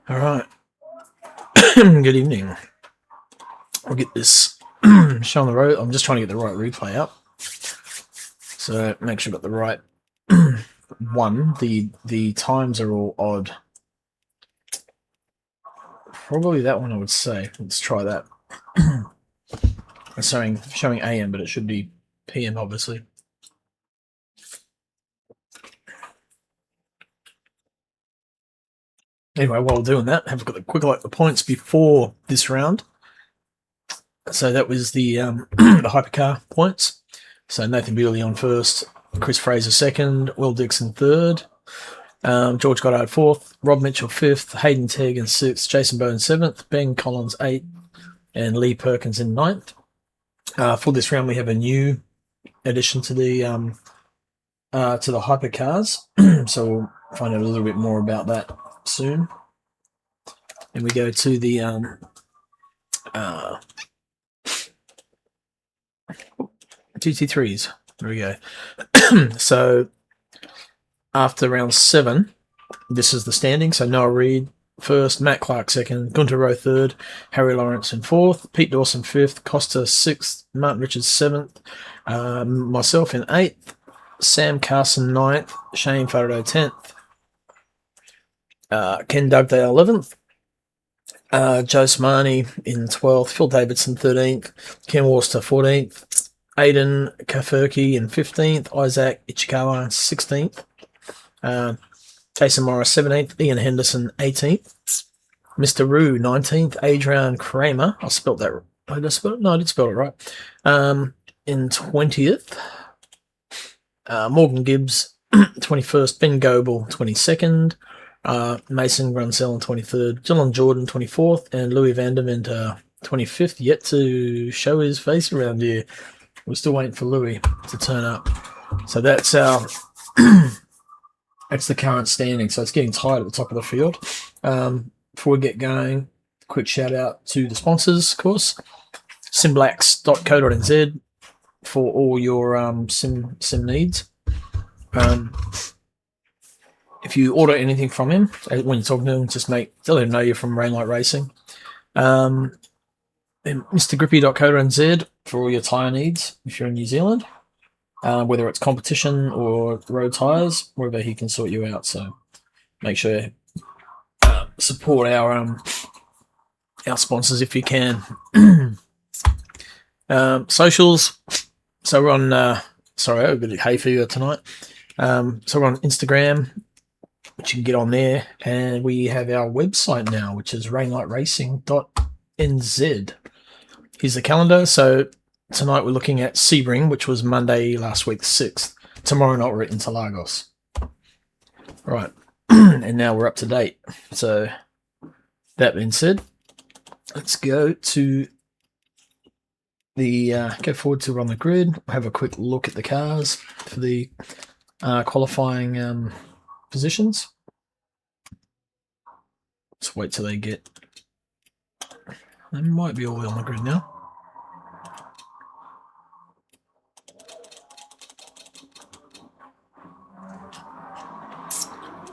All right. Good evening. I'll get this show on the road. I'm just trying to get the right replay up. So make sure I've got the right one. The times are all odd. Probably that one, I would say. Let's try that. It's showing AM, but it should be PM, obviously. Anyway, while doing that, have a quick look at the points before this round. So that was the the hypercar points. So Nathan Bewley on first, Chris Fraser second, Will Dixon third, George Goddard fourth, Rob Mitchell fifth, Hayden Tegg in sixth, Jason Bowen seventh, Ben Collins eighth, and Lee Perkins in ninth. For this round, we have a new addition to the hypercars, so we'll find out a little bit more about that soon. And we go to the GT3s. There we go. So after round 7, this is the standing. So Noah Reid first, Matt Clark second, Gunter Rowe third, Harry Lawrence in fourth, Pete Dawson fifth, Costa sixth, Martin Richards seventh, myself in eighth, Sam Carson ninth, Shane Faraday 10th, Ken Dugdale 11th, Joe Smani in 12th, Phil Davidson 13th, Ken Worcester 14th, Aidan Kafurki in 15th, Isaac Ichikawa 16th, Jason Morris 17th, Ian Henderson 18th, Mr. Roo 19th, Adrian Kramer, I spelled that right. I did spell it right. In 20th, Morgan Gibbs 21st, Ben Goebel 22nd, Mason Grunsell in 23rd, Dylan Jordan 24th, and Louis Vandermint 25th, yet to show his face around here. We're still waiting for Louis to turn up. So that's our that's the current standing. So it's getting tight at the top of the field. Before we get going, quick shout out to the sponsors, of course. simblacks.co.nz for all your sim needs. If you order anything from him, when you're talking to him, just tell him know you're from RainLightRacing. And MrGrippy.co.nz for all your tyre needs if you're in New Zealand, whether it's competition or road tyres, wherever he can sort you out. So make sure support our sponsors if you can. Socials. So we're on. Sorry, I've got a hay fever tonight. So we're on Instagram, which you can get on there, and we have our website now, which is rainlightracing.nz. Here's the calendar. So tonight we're looking at Sebring, which was Monday last week, the 6th. Tomorrow night we're at Interlagos. Right. And now we're up to date. So that being said, let's go to the go forward to on the grid. We'll have a quick look at the cars for the qualifying positions. Let's wait till they get. They might be all on the grid now.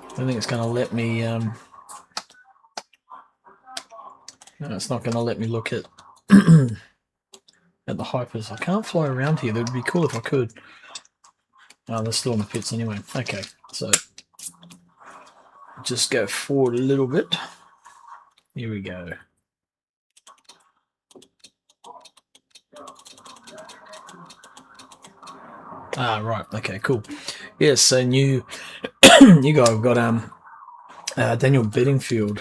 I don't think it's going to let me. No, it's not going to let me look at at the hypers. I can't fly around here. That would be cool if I could. Oh, they're still in the pits anyway. Okay, so just go forward a little bit. Here we go. Right. Okay, cool. Yes, so new guy. We've got Daniel Benefield's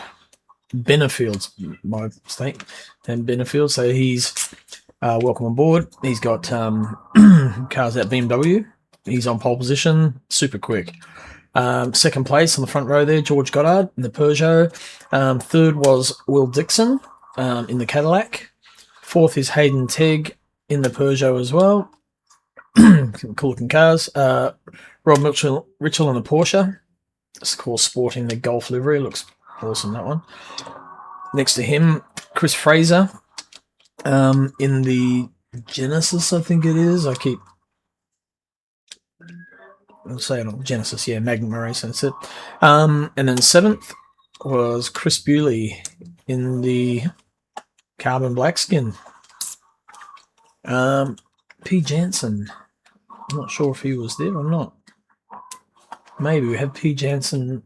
my mistake, and Benefield. So he's welcome on board. He's got cars at BMW. He's on pole position, super quick. Second place on the front row there, George Goddard in the Peugeot. Third was Will Dixon in the Cadillac. Fourth is Hayden Tegg in the Peugeot as well. Cool looking cars. Rob Mitchell in the Porsche. It's called sporting the Golf livery. Looks awesome, that one. Next to him, Chris Fraser in the Genesis, I think it is. I'll say it on Genesis, yeah, Magnum Racing, that's it. And then 7th, was Chris Bewley in the carbon black skin. P. Jansen. I'm not sure if he was there or not. Maybe we had P. Jansen.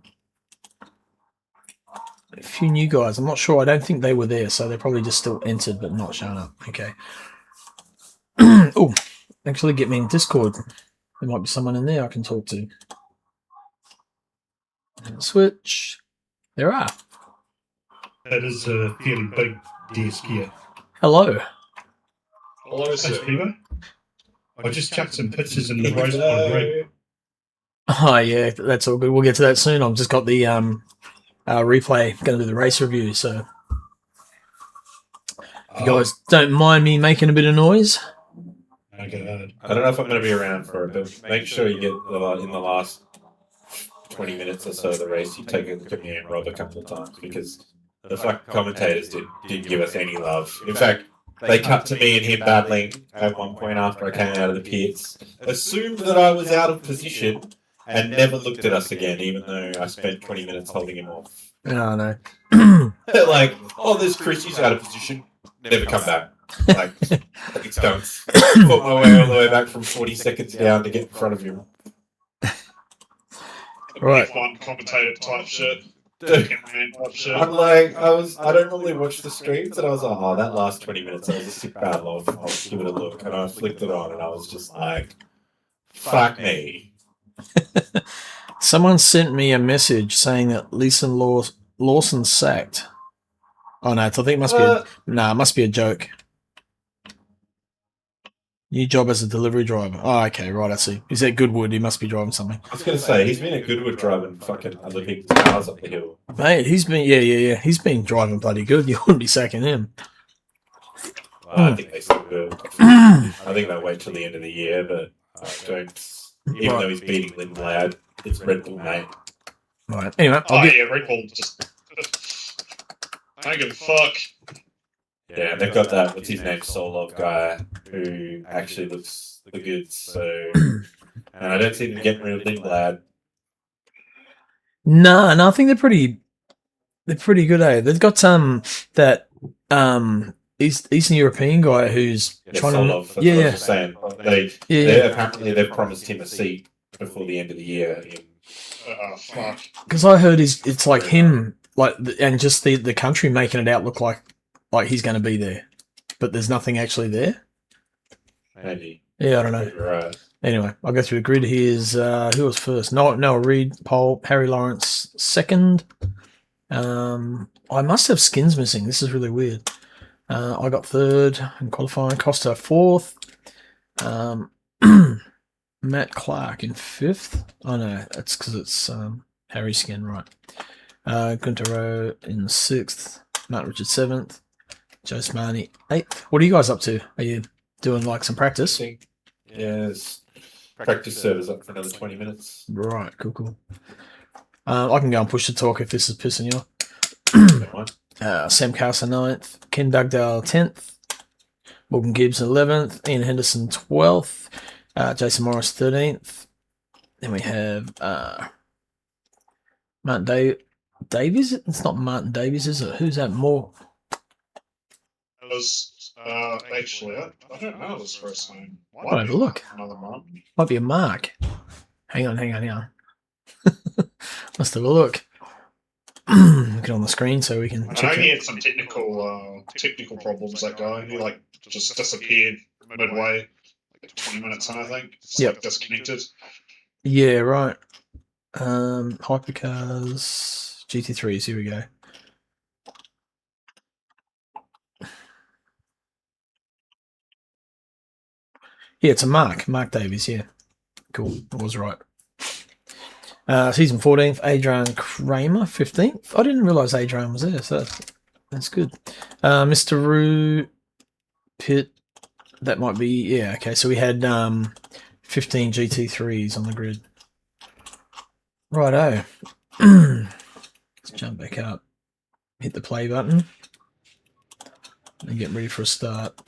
A few new guys. I'm not sure. I don't think they were there, so they're probably just still entered but not shown up. Okay. Oh, actually get me in Discord. There might be someone in there I can talk to. Switch. There are. That is a fairly big desk here. Hello. Hello, sir. I just chucked some pictures in the roast pod, right? Oh, yeah, that's all good. We'll get to that soon. I've just got the replay, going to do the race review, so if you guys don't mind me making a bit of noise. Okay. I don't know if I'm going to be around for it, but make sure you get in the last 20 minutes or so of the race, you take a look at me and Rob a couple of times, because the fucking commentators didn't give us any love. In fact, they cut to me and him battling at one point after I came out of the pits, assumed that I was out of position, and never looked at us again, even though I spent 20 minutes holding him off. Oh, no. Like, oh, there's Chris, he's out of position. Never come back. Like stunts. Put my way all the way back from 40 seconds down to get in front of him. Right. F1 commentator type shit. I'm like, I don't normally watch the streams, and I was like, oh, that last 20 minutes, that was a sick battle. I'll give it a look. And I flicked it on, and I was just like, fuck me. Someone sent me a message saying that Lawson's sacked. Oh, no, I think it must be it must be a joke. New job as a delivery driver. Oh, okay, right, I see. He's at Goodwood. He must be driving something. I was going to say, he's been at Goodwood driving fucking other people's cars up the hill. Mate, he's been, yeah. He's been driving bloody good. You wouldn't be sacking him. I think they still will. I think they'll wait till the end of the year, but I don't. Even though he's beating Lindblad, it's Red Bull, mate. Right, anyway. Yeah, Red Bull just... I don't give a fuck. Yeah, they've got that, what's his name, Solov guy, who actually looks the goods, so... And I don't see them getting rid of Lindblad. No, I think they're pretty good, eh? They've got that Eastern European guy who's trying Solov, to... that's what I was just saying. Apparently they've promised him a seat before the end of the year. Fuck. Because I heard it's like him, like, and just the country making it out look like he's going to be there, but there's nothing actually there. Maybe. Yeah, I don't know. Right. Anyway, I'll go through the grid. Here's who was first? Noah Reed, pole. Harry Lawrence second. I must have skins missing. This is really weird. I got third in qualifying. Costa fourth. Matt Clark in fifth. Oh no, that's because it's Harry's skin, right? Gunter Rowe in sixth. Matt Richards seventh. Joe Smarty eighth. What are you guys up to? Are you doing like some practice? Yes. Practice servers up for another 20 minutes. Right, cool. I can go and push the talk if this is pissing you off. Sam Carson 9th. Ken Dugdale 10th. Morgan Gibbs 11th. Ian Henderson 12th. Jason Morris 13th. Then we have Martin Davies. It's not Martin Davies, is it? Who's that more? It was, actually, I don't know his first name. I'll have a look. Another Mark. Might be a Mark. Hang on. Let's have a look. Look it on the screen so we can I check know he it. had some technical problems, that guy. He, like, just disappeared midway, like 20 minutes in, I think. Just, Yep. like, disconnected. Yeah, right. Hypercars GT3s, here we go. Yeah, it's a Mark Davies, yeah. Cool, I was right. Season 14th, Adrian Kramer, 15th. I didn't realise Adrian was there, so that's good. Mr. Rue Pitt, that might be, yeah, okay, so we had 15 GT3s on the grid. Righto. Let's jump back up. Hit the play button. And get ready for a start.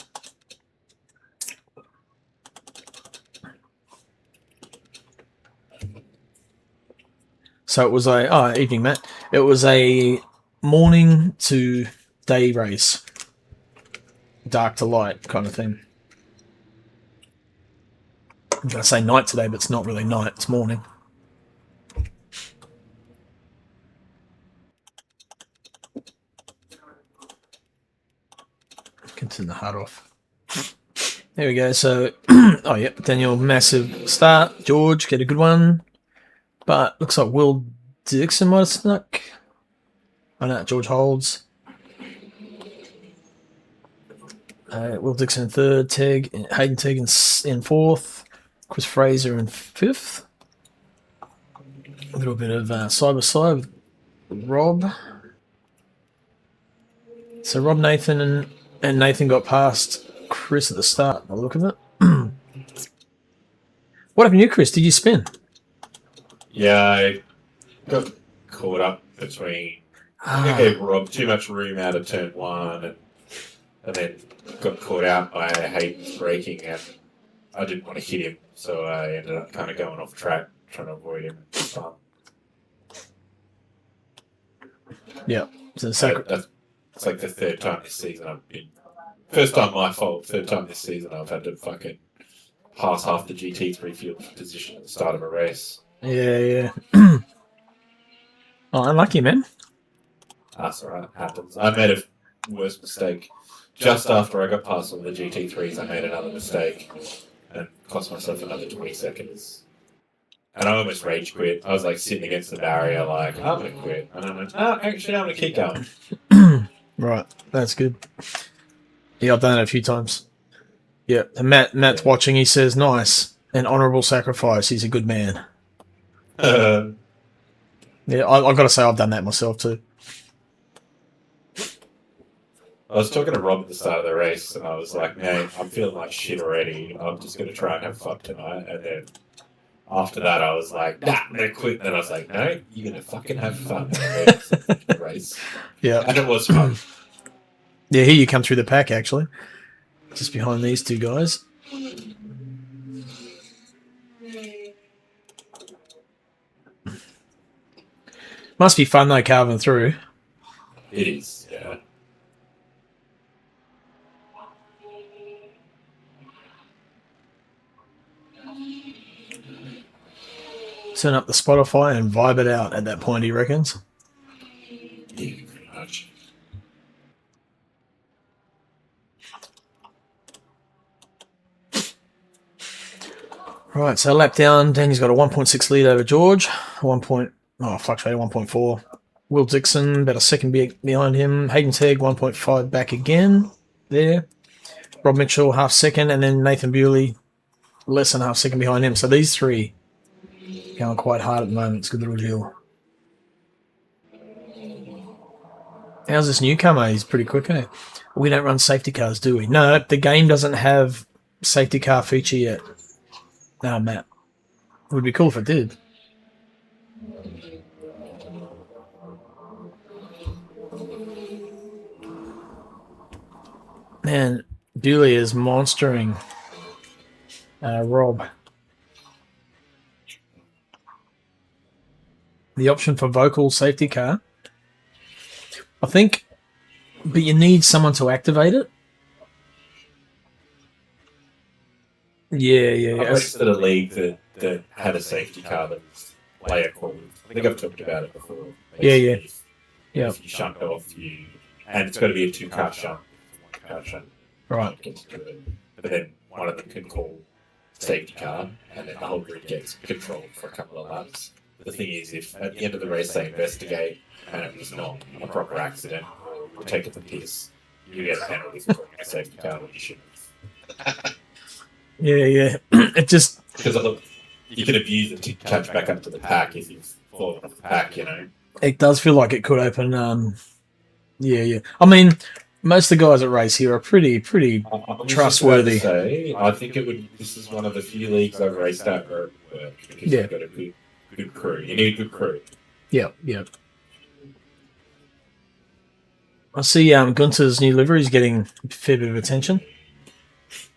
So it was evening, Matt. It was a morning to day race, dark to light kind of thing. I'm going to say night today, but it's not really night, it's morning. Can turn the HUD off. There we go. So, oh, yep, Daniel, massive start. George, get a good one. But looks like Will Dixon might have snuck. Oh, no, George holds. Will Dixon in third, Hayden Tegg in fourth, Chris Fraser in fifth. A little bit of side by side with Rob. So Rob, Nathan, and Nathan got past Chris at the start. By the look of it. What happened to you, Chris? Did you spin? Yeah, I got caught up between. I gave Rob too much room out of turn one, and then got caught out by Hayden's braking, and I didn't want to hit him, so I ended up kind of going off track, trying to avoid him. Yeah. So it's like the third time this season I've been. First time my fault. Third time this season I've had to fucking pass half the GT3 field position at the start of a race. Yeah. Oh, unlucky, man. That's alright. Happens. I made a worse mistake. Just after I got past all the GT3s, I made another mistake and cost myself another 20 seconds. And I almost rage quit. I was like sitting against the barrier, like, I'm going to quit. And I went, no, actually, I'm going to keep going. Right. That's good. Yeah, I've done it a few times. Yeah. And Matt's watching. He says, nice. An honourable sacrifice. He's a good man. Yeah, I've got to say I've done that myself too. I was talking to Rob at the start of the race, and I was like, man, I'm feeling like shit already. I'm just going to try and have fun tonight. And then after that, I was like, nah, I'm going to quit. And then I was like, no, you're going to fucking have fun in the race. Yeah. And it was fun. Yeah, here you come through the pack, actually. Just behind these two guys. Must be fun, though, carving through. It is, yeah. Turn up the Spotify and vibe it out at that point, he reckons. Yeah, pretty much. Right, so lap down. Danny's got a 1.6 lead over George. Fluctuated 1.4. Will Dixon about a second behind him. Hayden Tegg 1.5 back again there. Rob Mitchell half second, and then Nathan Bewley less than half second behind him. So these three going quite hard at the moment. It's a good little deal. How's this newcomer? He's pretty quick, eh? We don't run safety cars, do we? No, the game doesn't have safety car feature yet. No, Matt. It would be cool if it did. Man, Bewley is monstering Rob. The option for vocal safety car, I think, but you need someone to activate it. Yeah. I raced at a league that had a safety car that was player called. I think I've talked about it before. Yeah. If you shunt off, and it's got to be a two-car shunt. Right. But then one of them can call safety car, and then the whole grid gets controlled for a couple of laps. The thing is, if at the end of the race they investigate and it was not a proper accident, or take it the piss, you get a penalty for calling a safety car when you shouldn't. Yeah. It just... Because look, you can abuse it to catch back up to the pack if you've fallen off the pack, you know. It does feel like it could open... Yeah. I mean, most of the guys at race here are pretty trustworthy. I think this is one of the few leagues I've raced at where it worked, because you've got a good crew. You need a good crew. Yeah. I see Gunter's new livery is getting a fair bit of attention.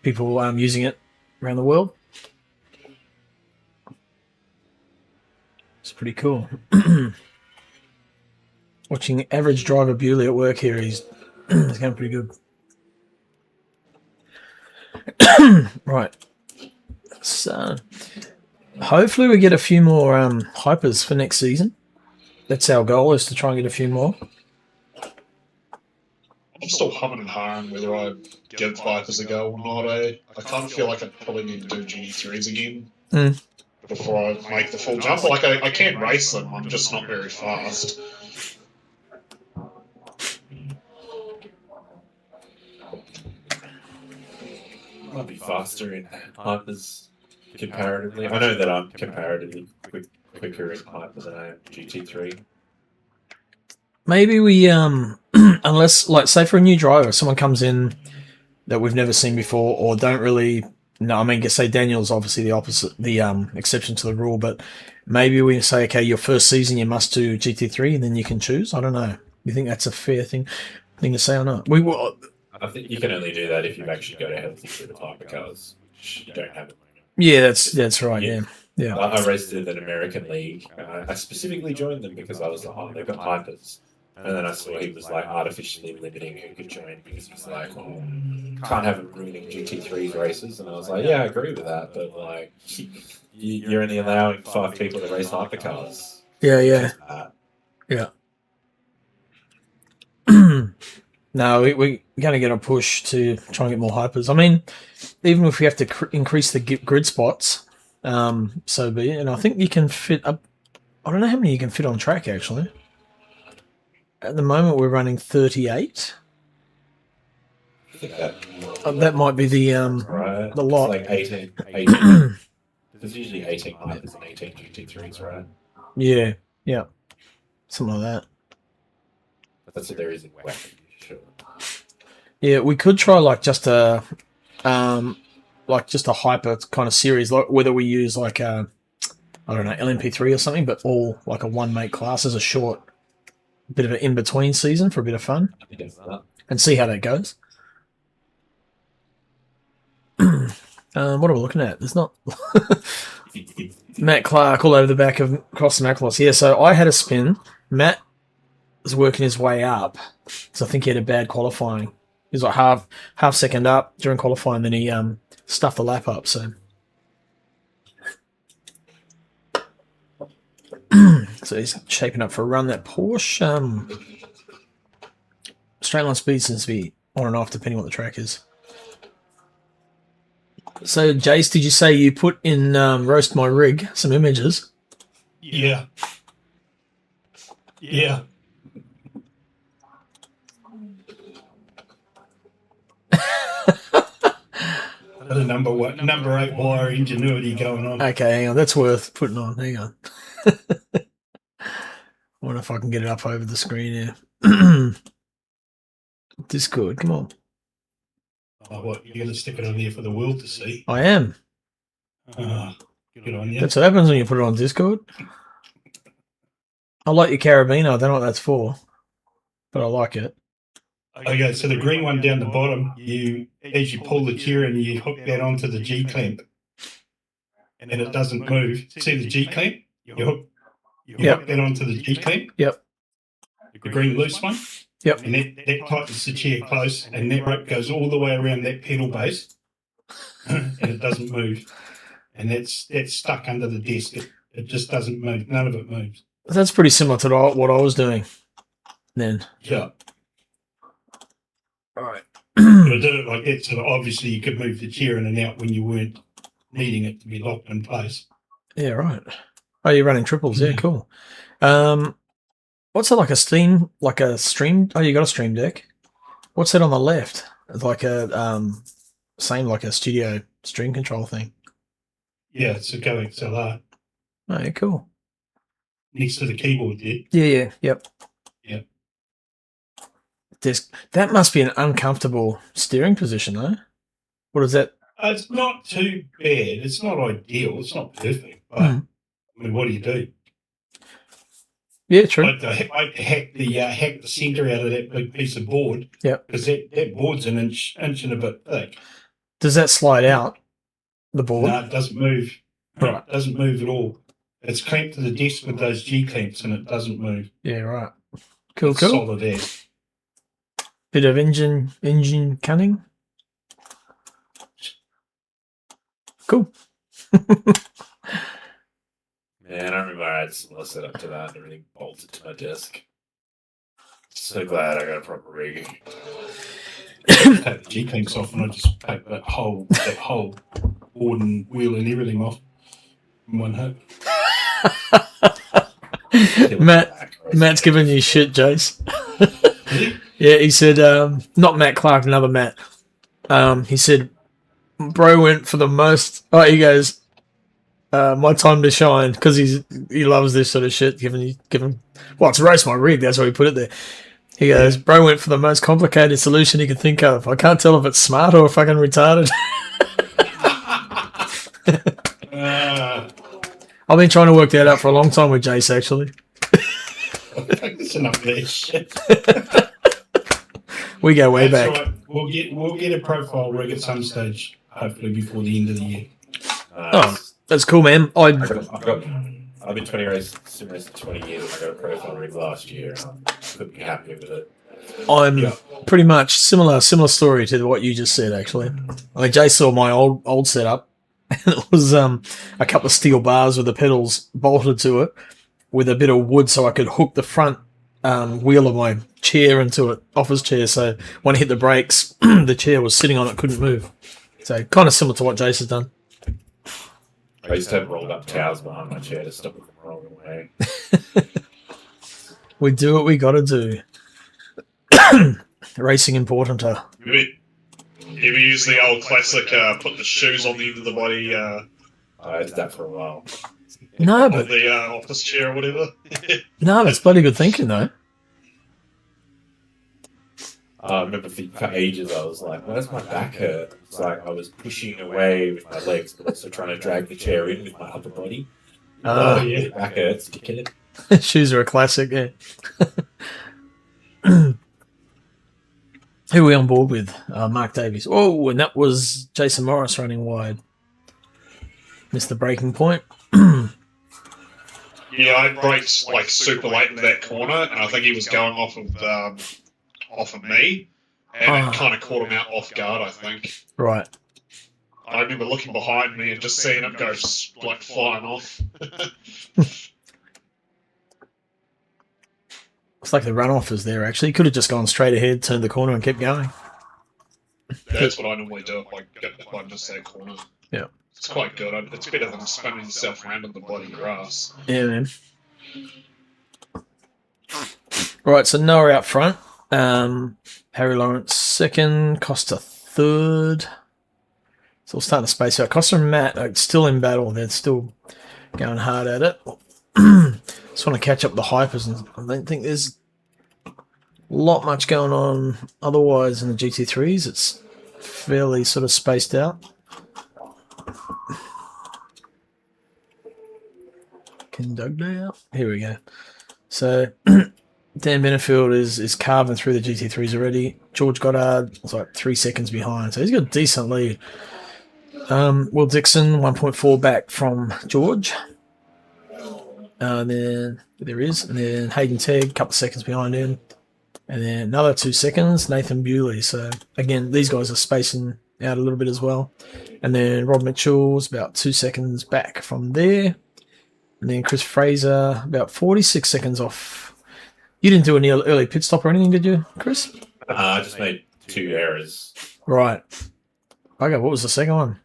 People using it around the world. It's pretty cool. Watching average driver Bewley at work here, he's going pretty good. Right. So hopefully we get a few more hypers for next season. That's our goal, is to try and get a few more. I'm still humming and hawing whether I give Vipers a go or not. I kind of feel like I probably need to do GT3s again before I make the full jump. Like, I can race them, I'm just not very fast. Might be faster in hypers comparatively. I know that I'm comparatively quicker in hyper than I am GT3. Maybe we, unless, like, say for a new driver, someone comes in that we've never seen before or don't really, no, I mean, say Daniel's obviously the opposite, the exception to the rule, but maybe we say, okay, your first season you must do GT3 and then you can choose. I don't know. You think that's a fair thing to say or not? I think you can only do that if you've actually got a healthy set of hypercars, which you don't have at the moment. Yeah, that's right. Yeah. I raced in an American league. I specifically joined them because I was like, oh, they've got hypers. And then I saw he was like artificially limiting who could join because he's like, oh, can't have him ruining GT3's races. And I was like, yeah, I agree with that, but like, you're only allowing 5 people to race hypercars. Yeah. No, we're going to get a push to try and get more hypers. I mean, even if we have to increase the grid spots, so be it. And I think you can fit up. I don't know how many you can fit on track, actually. At the moment, we're running 38. I think that might be the right. The lot. It's like 18. There's usually 18 hypers and 18 GT3s, right? Yeah. Something like that. That's what there is in WEC. Sure. Yeah, we could try like just a hyper kind of series, like whether we use like a, I don't know, LMP3 or something, but all like a one make class as a short bit of an in between season for a bit of fun, and see how that goes. What are we looking at? There's not Matt Clark all over the back of Cross Maclos. Yeah, so I had a spin. Matt was working his way up, so I think he had a bad qualifying. He was like half second up during qualifying, then he stuffed the lap up. So, so he's shaping up for a run. That Porsche straight line speed seems to be on and off depending on what the track is. So, Jace, did you say you put in Roast My Rig some images? Yeah. The number 8 wire ingenuity going on. Okay, hang on. That's worth putting on. Hang on. I wonder if I can get it up over the screen here. Discord, come on. Oh, what, you're going to stick it on there for the world to see? I am. Good on you. That's what happens when you put it on Discord. I like your Carabiner. I don't know what that's for, but I like it. Okay, so the green one down the bottom, as you pull the chair and you hook that onto the G clamp, and it doesn't move. See the G clamp? You hook that onto the G clamp. Yep. The green loose one. Yep. And that tightens the chair close, and that rope goes all the way around that pedal base, and it doesn't move. And that's stuck under the desk. It just doesn't move. None of it moves. That's pretty similar to what I was doing then. Yeah. All right. But I did it like that, so that obviously you could move the chair in and out when you weren't needing it to be locked in place. Yeah, right. Oh, you're running triples. Yeah, cool. What's that, like a stream? Oh, you got a stream deck. What's that on the left? It's like a same like a studio stream control thing. Yeah, it's a GoXLR. Oh, yeah, cool. Next to the keyboard there. Yeah. Yep. Yeah. That must be an uncomfortable steering position, though. What is that? It's not too bad. It's not ideal. It's not perfect. But I mean, what do you do? Yeah, true. I hack the centre out of that big piece of board. Yeah. Because that board's an inch and a bit thick. Does that slide out the board? No, it doesn't move. Right. It doesn't move at all. It's clamped to the disc with those G clamps, and it doesn't move. Yeah, right. Cool, It's cool. solid as. Bit of engine cunning. Cool. Man, I remember I had similar setup to that and everything bolted to my desk. So glad I got a proper rig. Take the G clamps off, and I just take that whole board and wheel and everything off in one hit. Matt's giving you shit, Jace. Really? Yeah, he said, not Matt Clark, another Matt. He said, bro went for the most. Oh, he goes, my time to shine, because he loves this sort of shit. Well, to roast my rig, that's why he put it there. He goes, bro went for the most complicated solution he could think of. I can't tell if it's smart or fucking retarded. I've been trying to work that out for a long time with Jace, actually. That's enough of that shit. We go way That's back. right. We'll get a profile rig at some stage, hopefully before the end of the year. Oh, that's cool, man. I've been 20 racing 20 years, and I got a profile rig last year. And I couldn't be happier with it. I'm pretty much similar story to what you just said, actually. I mean, Jay saw my old setup, and it was a couple of steel bars with the pedals bolted to it with a bit of wood so I could hook the front wheel of my chair into it, office chair, so when I hit the brakes, the chair was sitting on it, couldn't move. So kind of similar to what Jace has done. I used to have rolled up towels behind my chair to stop it from rolling away. We do what we got to do. Racing importanter. You use the old classic, put the shoes on the end of the body, I did that for a while. No, on but the office chair or whatever. that's bloody good thinking, though. I remember for ages I was like, why does my back hurt? It's like I was pushing away with my legs, but also trying to drag the chair in with my upper body. Yeah. Back hurts, dickhead. Shoes are a classic, yeah. Who are we on board with? Mark Davies. Oh, and that was Jason Morris running wide. Missed the breaking point. Yeah, I braked like super late in that corner, and I think he was going off of me, and it kind of caught him out off guard, I think. Right. I remember looking behind me and just seeing him go like flying off. It's like the runoff is there, actually. He could have just gone straight ahead, turned the corner, and kept going. That's what I normally do if I miss that corner. Yeah. It's quite good. It's better than spinning yourself around in the bloody grass. Yeah, man. Right, so Noah out front. Harry Lawrence second. Costa third. It's all starting to space out. Costa and Matt are still in battle. They're still going hard at it. Just want to catch up the hypers, and I don't think there's a lot much going on otherwise in the GT3s. It's fairly sort of spaced out. Can Doug do out? Here we go. So Dan Benefield is carving through the GT3s already. George Goddard is like 3 seconds behind, so he's got a decent lead. Will Dixon 1.4 back from George. Then there is, and then Hayden Tegg a couple of seconds behind him, and then another 2 seconds Nathan Bewley. So again, these guys are spacing out a little bit as well. And then Rob Mitchell's about 2 seconds back from there. And then Chris Fraser about 46 seconds off. You didn't do any early pit stop or anything, did you, Chris? I just made 2 errors. Right. Okay, what was the second one?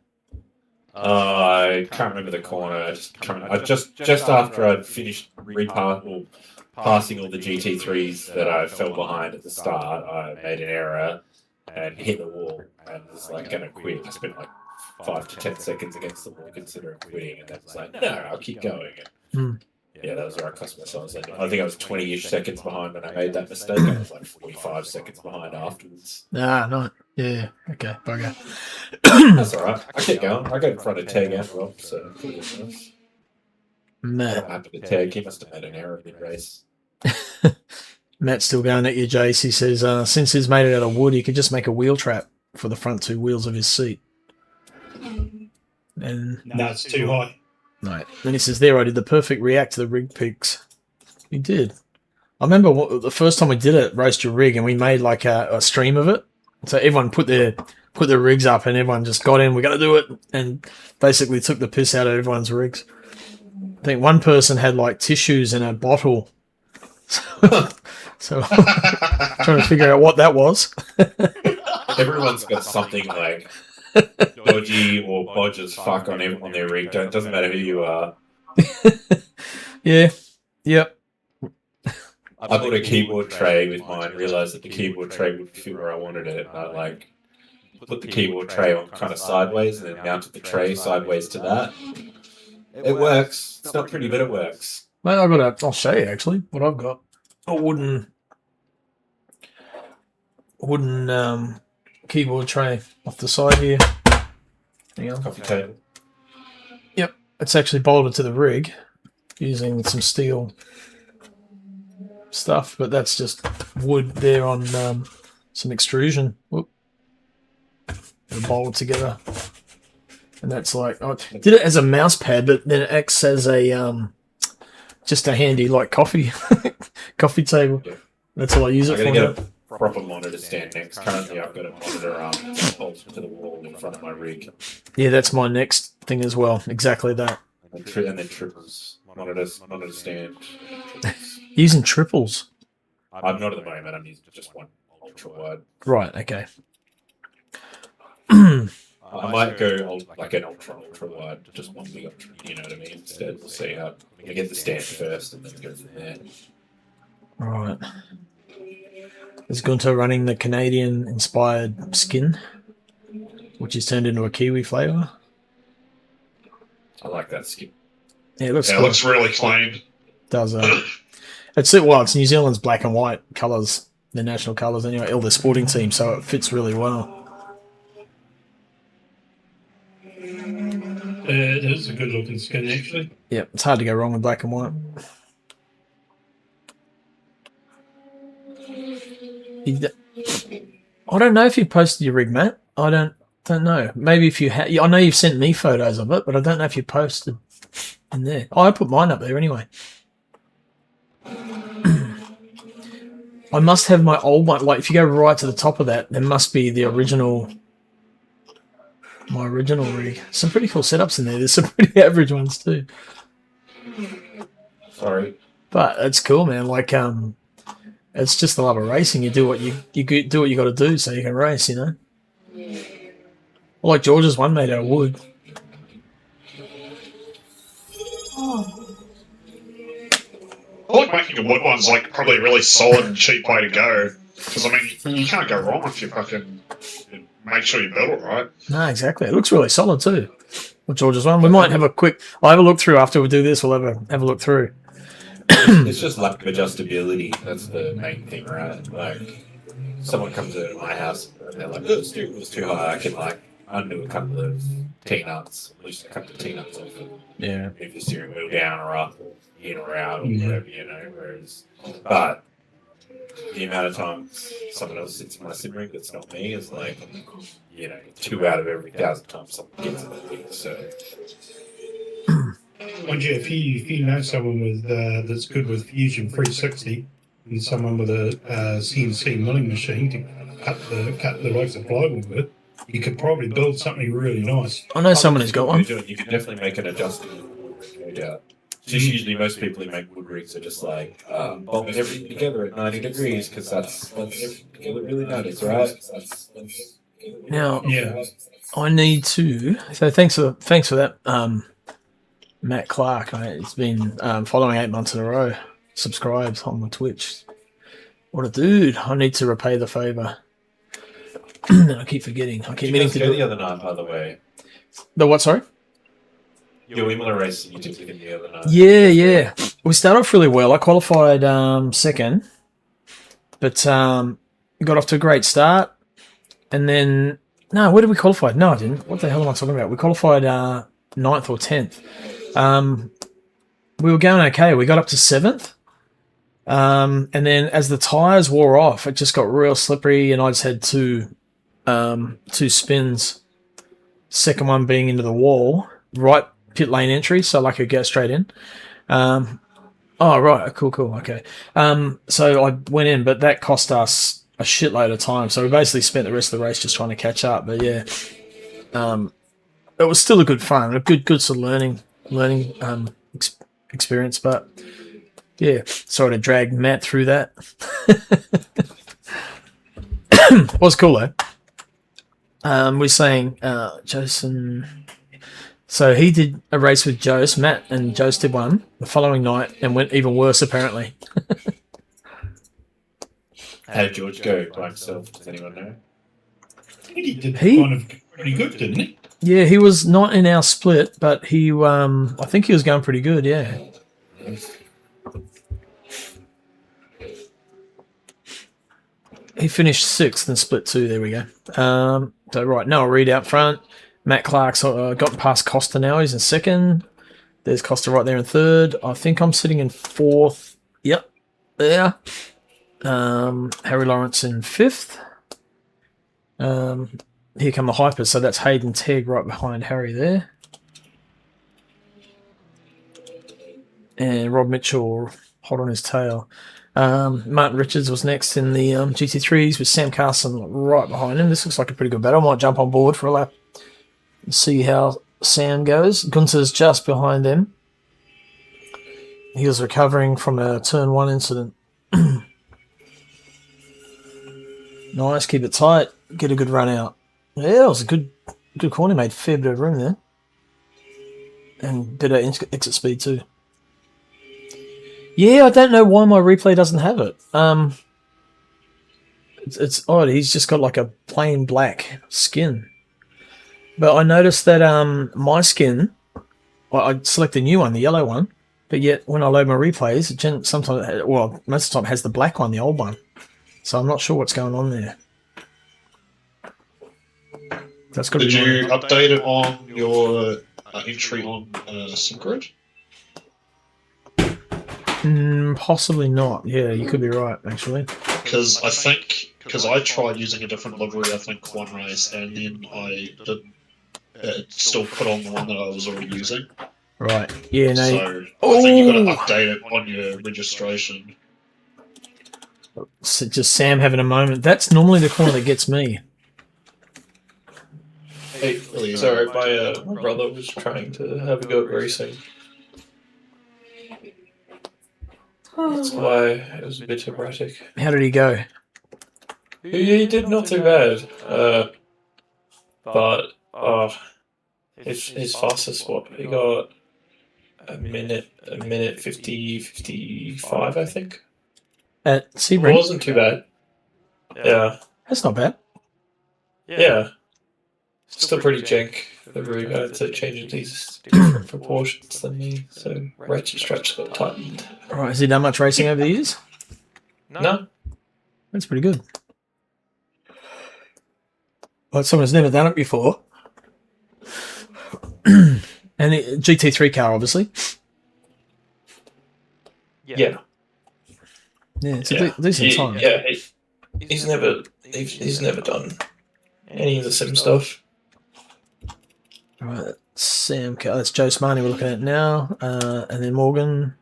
I can't remember the corner. Just after I'd finished passing all the GT3s that I fell behind at the start, I made an error and hit the wall and was like going to quit. I spent like 5 to 10 seconds against the wall considering quitting, and then was like, no, I'll keep going. Yeah, that was where I cost myself. I think I was 20-ish seconds behind when I made that mistake. I was like 45 seconds behind afterwards. No. Yeah. Okay, bugger. That's all right. I kept going. I got in front of Tag and Rob, so pretty nice. Matt. What happened to Tag? He must have made an error mid-race. Matt's still going at you, Jace. He says, since he's made it out of wood, he could just make a wheel trap for the front 2 wheels of his seat. And No, it's too high. Right. And he says, there, I did the perfect react to the rig picks. You did. I remember the first time we did it, Roast Your Rig, and we made like a stream of it. So everyone put their rigs up and everyone just got in, we're going to do it, and basically took the piss out of everyone's rigs. I think one person had like tissues in a bottle. So trying to figure out what that was. Everyone's got something like dodgy or bodge as fuck on their rig. Doesn't matter who you are. Yeah. Yep. I bought a keyboard tray with mine, realised that the keyboard tray would fit where I wanted it, and I like put the keyboard tray on kind of sideways and then mounted the tray sideways to that. It works. It's not pretty, but it works. Mate, I'll show you actually what I've got. A wooden keyboard tray off the side here. Hang on. Coffee table. Yep, it's actually bolted to the rig using some steel stuff, but that's just wood there on some extrusion. Whoop. They're bolted together, and that's like I did it as a mouse pad, but then it acts as a just a handy like coffee table. Yeah. That's all I use it for. I'm gonna get a proper monitor stand next. Currently, I've got a monitor bolted to the wall in front of my rig. Yeah, that's my next thing as well. Exactly that. And then triples. Monitor stand. Using triples. I'm not at the moment. I'm using just one ultra wide. Right. Okay. I might go like an ultra wide, just one big ultra. You know what I mean? Instead, we'll see how I get the stand first and then go from there. Right. Is Gunter running the Canadian-inspired skin, which is turned into a Kiwi flavour? I like that skin. Yeah, it looks Yeah, it cool. looks really clean. Does it's New Zealand's black and white colours, their national colours anyway, all their sporting teams, so it fits really well. It is a good looking skin, actually. Yeah, it's hard to go wrong with black and white. I don't know if you posted your rig, Matt. I don't know. Maybe if you had, I know you've sent me photos of it, but I don't know if you posted in there. Oh, I put mine up there anyway. I must have my old one. Like, if you go right to the top of that, there must be the original. My original rig. Some pretty cool setups in there. There's some pretty average ones too. Sorry. But it's cool, man. Like, it's just the love of racing. You do what you do what you got to do so you can race. You know. Well, like George's one made out of wood. I like making a wood one's like probably a really solid and cheap way to go. Because I mean, you can't go wrong if you fucking make sure you build it right. No, exactly. It looks really solid too. Well, George's one. We might have a quick. I'll have a look through after we do this. We'll have a look through. It's just lack of adjustability. That's the main thing, right? Like, someone comes into my house and they're like, "Oh, it was too high." I can like undo a couple of T-nuts, loosen a couple of T-nuts off it. Yeah. Move the steering wheel down or up, or in or out, or whatever, you know. Whereas, but the amount of times someone else sits in my Sebring that's not me is like, you know, 2 out of every 1,000 times someone gets it. So, Mind you, if you know someone with that's good with Fusion 360 and someone with a CNC milling machine to cut the likes of plywood with, you could probably build something really nice. I know someone who's got one. you can definitely make an adjustable, no doubt. Just usually most people who make wood rigs are just like bolt everything together at 90 degrees because that's really nice, right? Now, Yeah. I need to. So thanks for that, Matt Clark. He's been following 8 months in a row. Subscribes on my Twitch. What a dude! I need to repay the favor. I keep forgetting. I keep meaning to go do the other night, by the way. the what? Sorry. Your Imola race you took in the other night. Yeah. We started off really well. I qualified second, but got off to a great start. And then, no, where did we qualify? No, I didn't. What the hell am I talking about? We qualified 9th or 10th. We were going okay. We got up to 7th. And then as the tyres wore off, it just got real slippery, and I just had two spins. Second one being into the wall, right pit lane entry, so like I go straight in. Oh, right. Cool. Okay. So I went in, but that cost us a shitload of time. So we basically spent the rest of the race just trying to catch up. But yeah, it was still a good fun, a good sort of learning experience. But yeah, sorry to drag Matt through that. It was cool though. We're saying Jason. So he did a race with Jose, Matt and Jose did one the following night and went even worse apparently. How did George go by himself? Does anyone know? He did kind of pretty good, didn't he? Yeah, he was not in our split, but he I think he was going pretty good, yeah. He finished 6th in split 2, there we go. So right, Noah Reed out front. Matt Clark's got past Costa now. He's in 2nd. There's Costa right there in 3rd. I think I'm sitting in 4th. Yep, there. Harry Lawrence in 5th. Here come the hypers. So that's Hayden Tegg right behind Harry there. And Rob Mitchell hot on his tail. Martin Richards was next in the GT3s with Sam Carson right behind him. This looks like a pretty good battle. I might jump on board for a lap and see how Sam goes. Gunther's just behind them. He was recovering from a turn 1 incident. Nice, keep it tight, get a good run out. Yeah, it was a good corner. Made a fair bit of room there. And better exit speed too. Yeah, I don't know why my replay doesn't have it. It's odd. He's just got like a plain black skin. But I noticed that my skin, I select the new one, the yellow one, but yet when I load my replays, it sometimes, well, most of the time it has the black one, the old one. So I'm not sure what's going on there. That's got to Did be you update it on your entry on SimGrid? Possibly not. Yeah, you could be right, actually. Because I tried using a different livery, I think, one race, and then I did still put on the one that I was already using. Right. Yeah, no. So I think you've got to update it on your registration. So just Sam having a moment. That's normally the corner that gets me. Hey, sorry, my brother was trying to have a go at racing. That's why it was a bit erratic. How did he go? He did not too bad. But his fastest what? He got a minute 50, 55, I think. At Sebring? It wasn't too bad. Yeah. That's not bad. Yeah. Still pretty jank for the Rube guy to change these different proportions than me, so ratchet straps got tightened. Right, has he done much racing over the years? No. That's pretty good. Well, someone who's never done it before. And GT3 car, obviously. Yeah. Yeah, it's a decent time. Yeah, he's never done any of the sim stuff. Right, Sam, that's Joe Smarty we're looking at now, and then Morgan.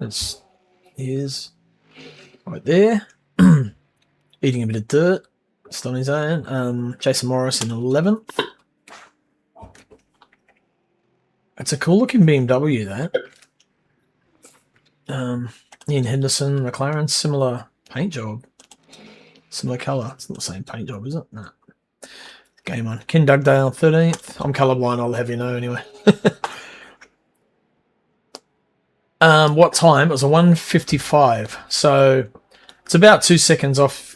He is right there, eating a bit of dirt, just on his own. Jason Morris in 11th. It's a cool looking BMW, that. Ian Henderson, McLaren, similar paint job, similar colour. It's not the same paint job, is it? No. Game on. Ken Dugdale, 13th. I'm colourblind, I'll have you know anyway. What time? It was a 1:55. So it's about 2 seconds off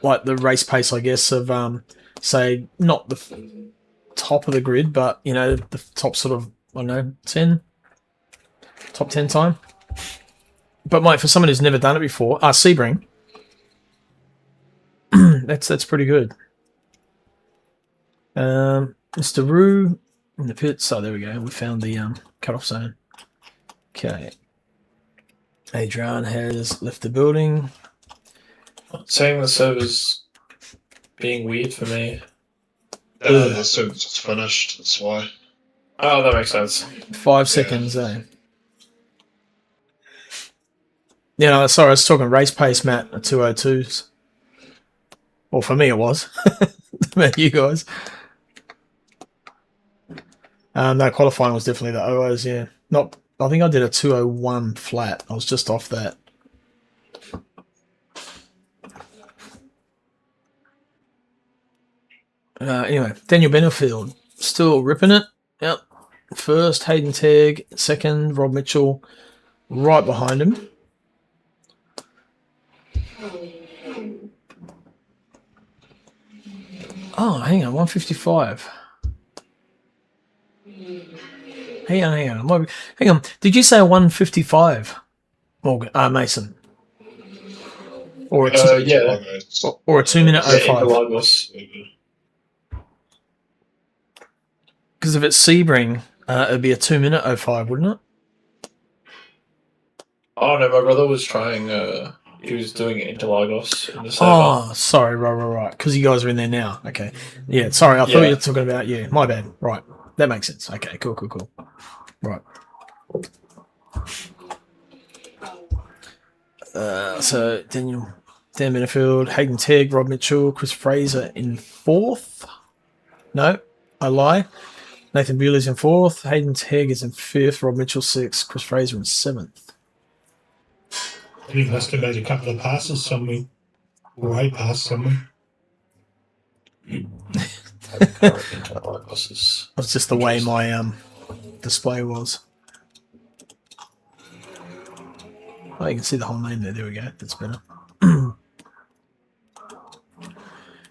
like the race pace, I guess, of say not the top of the grid, but you know, the top sort of, I don't know, top 10 time. But mate, for someone who's never done it before, Sebring, that's pretty good. Mr. Rue in the pits. So there we go. We found the cutoff zone. Okay. Adrian has left the building. Saying the server's being weird for me. The server's finished, that's why. Oh, that makes sense. 5 seconds, eh? You know, sorry, I was talking race pace, Matt, at 2:02s. Well, for me it was. About you guys. No, qualifying was definitely the OOs, yeah. Not, I think I did a 2:01 flat. I was just off that. Anyway, Daniel Benefield, still ripping it. Yep. First, Hayden Tegg. Second, Rob Mitchell. Right behind him. Oh, hang on, 155. Hang on. Hang on. Did you say 155, Morgan? Mason? Or a Yeah. or a 2 minute Yeah, 05? Interlagos. Because if it's Sebring, it'd be a 2 minute 05, wouldn't it? Oh no, my brother was trying. He was doing Interlagos in the server. Oh, sorry, right. Because you guys are in there now. Okay. Yeah, sorry, I thought you were talking about you. My bad. Right. That makes sense. Okay, cool. Right. So Dan Benefield, Hayden Tegg, Rob Mitchell, Chris Fraser in 4th. No, I lie. Nathan Bewley's in 4th. Hayden Tegg is in 5th. Rob Mitchell 6th. Chris Fraser in 7th. He must have made a couple of passes somewhere. Or a pass somewhere. That's just the way my display was. Oh, you can see the whole name there. There we go. That's better.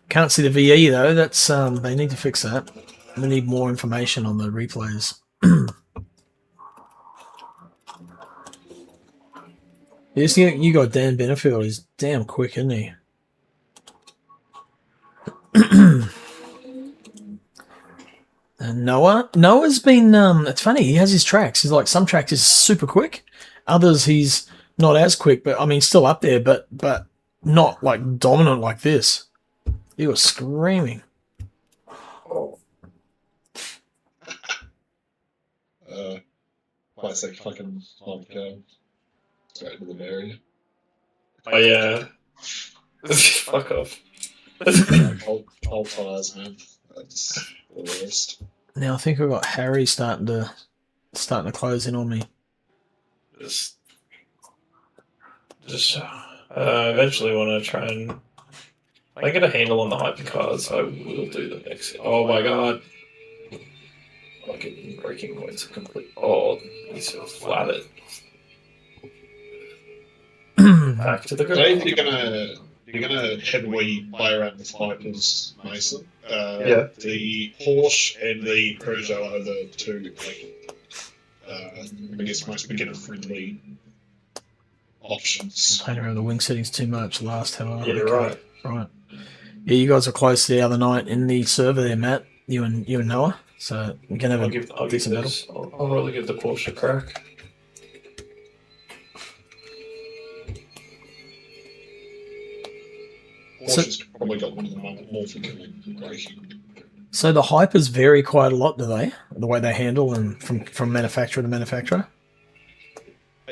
Can't see the VE though. That's they need to fix that. We need more information on the replays. Yes, you got Dan Benefield. He's damn quick, isn't he? And Noah's been it's funny, he has his tracks. He's like, some tracks is super quick, others he's not as quick, but I mean still up there, but not like dominant like this. He was screaming. Classic fucking straight into the area. Oh yeah. Fuck off. Old tires, man. That's the worst. Now I think I've got Harry starting to close in on me. Just eventually want to try and. If I get a handle on the hypercars, I will do the next. Oh my god. Fucking braking points are complete. Oh, he's so flattered. Back to the I think grid. you're gonna head where you play around with Hypers, Mason. Yeah. The Porsche and the Peugeot are the two, I guess, most beginner friendly options. Playing around the wing settings too much last time. Yeah, right. Right. Yeah, you guys were close the other night in the server there, Matt. You and Noah. So we can have I'll a decent battle. I'll really give the Porsche a crack. Porsche's probably got one of the more forgiving braking. So the hypers vary quite a lot, do they? The way they handle and from manufacturer to manufacturer?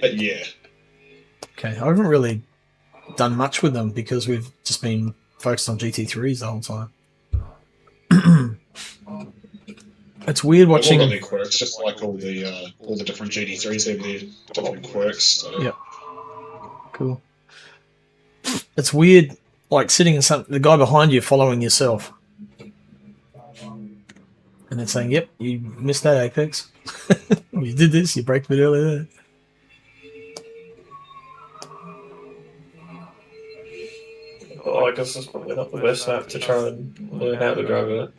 Yeah. Okay, I haven't really done much with them because we've just been focused on GT3s the whole time. It's weird watching. All the quirks, just like all the different GT3s have their different quirks. So. Yep. Cool. It's weird, like sitting in the guy behind you following yourself, and then saying, "Yep, you missed that apex. You did this. You braked a bit earlier there." Oh, I guess it's probably not the best map to try and learn how to drive it.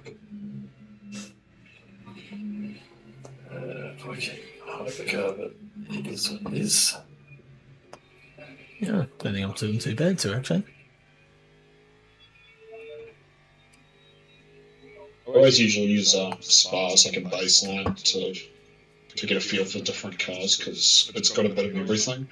Okay, hypercar, but it is what it is. Yeah, don't think I'm doing too bad too, actually. I always usually use Spa as like a baseline to get a feel for different cars because it's got a bit of everything.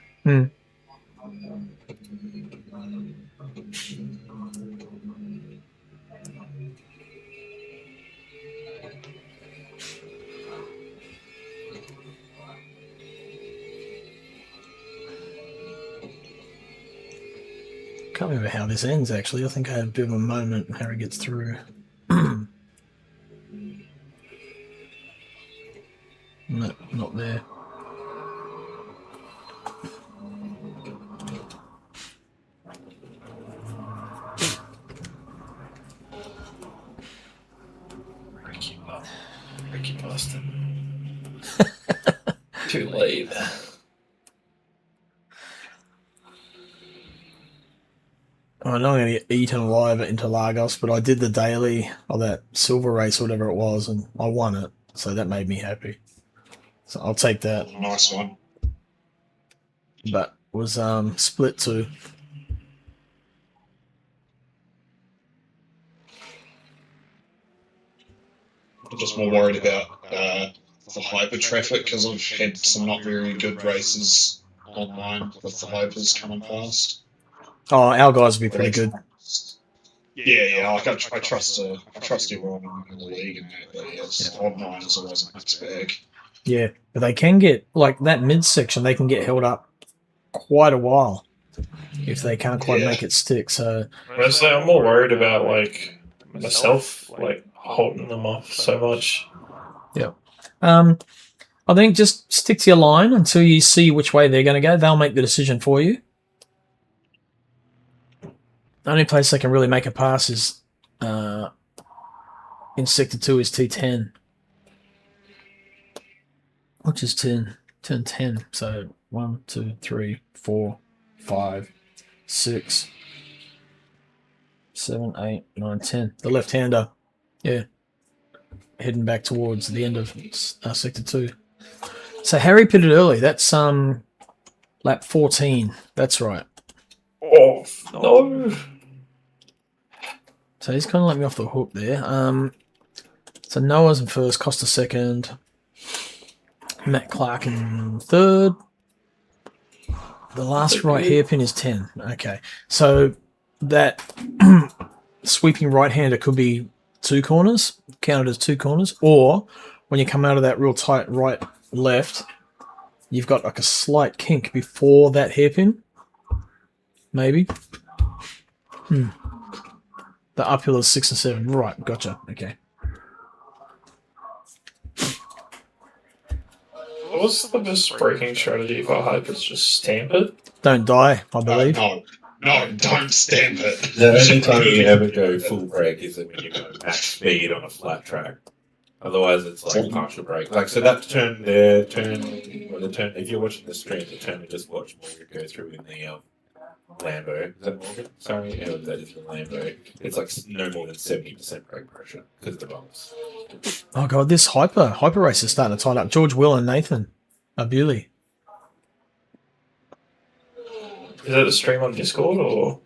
can't remember how this ends, actually. I think I had a bit of a moment. Harry gets through. No, not there. Ricky Boston. Too late. I know I'm going to get eaten alive at Interlagos, but I did the daily of that silver race, or whatever it was, and I won it. So that made me happy. So I'll take that. Nice one. But it was split too. I'm just more worried about the hyper traffic because I've had some not very good races online with the hypers coming past. Oh, our guys will be pretty good. Yeah. Like I trust everyone in the league and that, but yes, online is always a mixed bag. Yeah, but they can get, like, that midsection, they can get held up quite a while if they can't quite make it stick. So Honestly, I'm more worried about like myself, like holding them off so much. yeah. I think just stick to your line until you see which way they're going to go. They'll make the decision for you. The only place they can really make a pass is in Sector 2 is T10. Which is turn 10. So 1, 2, 3, 4, 5, 6, 7, 8, 9, 10. The left-hander. Yeah. Heading back towards the end of Sector 2. So Harry pitted early. That's lap 14. That's right. Oh, no. So he's kind of let me off the hook there. So Noah's in first, Costa second, Matt Clark in third. The last right hairpin is 10. Okay. So that sweeping right-hander could be 2 corners, counted as 2 corners, or when you come out of that real tight right-left, you've got like a slight kink before that hairpin. Maybe. The uphill is 6 and 7. Right, gotcha. Okay. What's the best braking strategy for hypers? Just stamp it? Don't die, I believe. No, don't stamp it. The only time you ever go full brake is when you go max speed on a flat track. Otherwise, it's like partial brake. Like, so that turn there, if you're watching the stream, the turn we just watched Morgan go through in the Lambo. Is that Morgan? Sorry, yeah, that is the Lambo. It's like no more than 70% brake pressure because of the bumps. Oh god, this hyper race is starting to tighten up. George, Will, and Nathan Abuli. Is that a stream on Discord or?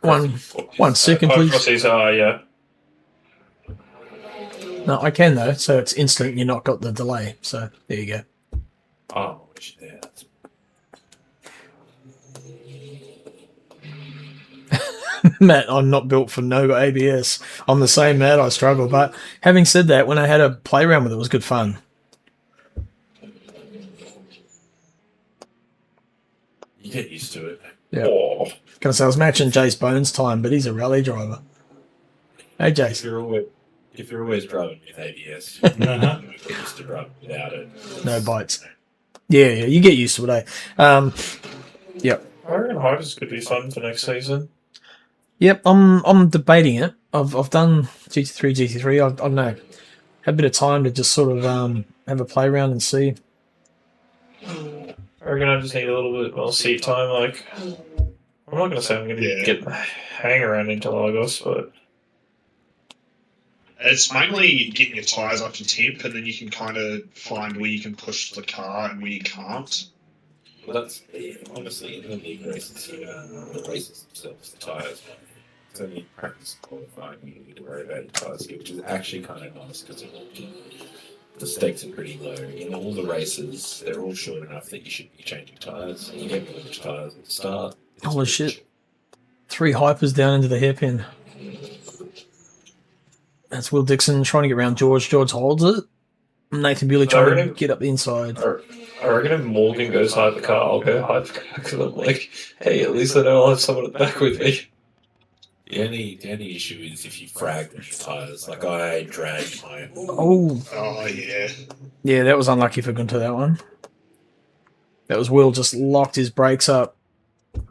One second, please. Crossies are, yeah. No, I can though, so it's instant. You're not got the delay. So there you go. Oh, yeah. Matt, I'm not built for no ABS. I'm the same, Matt. I struggle. But having said that, when I had a play around with it, it was good fun. You get used to it. Yeah. Oh. Gonna say I was matching Jace Bones' time, but he's a rally driver. Hey, Jace. If you're always driving with ABS, you get used to driving without it. No bites. Yeah, you get used to it, eh? Yep. I reckon hypers could be fun for next season. Yep, I'm debating it. I've done GT3. I don't know. Had a bit of time to just sort of have a play around and see. I reckon I just need a little bit more seat time. Like, I'm not going to say I'm going to get the hang around into Lagos, but it's mainly getting your tyres up to temp, and then you can kind of find where you can push the car and where you can't. Well, that's honestly in the league races. The races themselves, the tyres. It's only practice qualifying you need to worry about your tyres here, which is actually kind of nice because the stakes are pretty low. In all the races, they're all short enough that you should be changing tyres. You get rid of tyres at the start. Holy shit. 3 hypers down into the hairpin. That's Will Dixon trying to get around George. George holds it. Nathan Bewley trying to get up the inside. I reckon if Morgan goes hypercar, I'll go hypercar because I'm like, hey, at least I know I'll have someone at the back with me. The only issue is if you frag with your tyres. Like I dragged my. Oh, yeah. Yeah, that was unlucky for Gunter, that one. That was Will just locked his brakes up.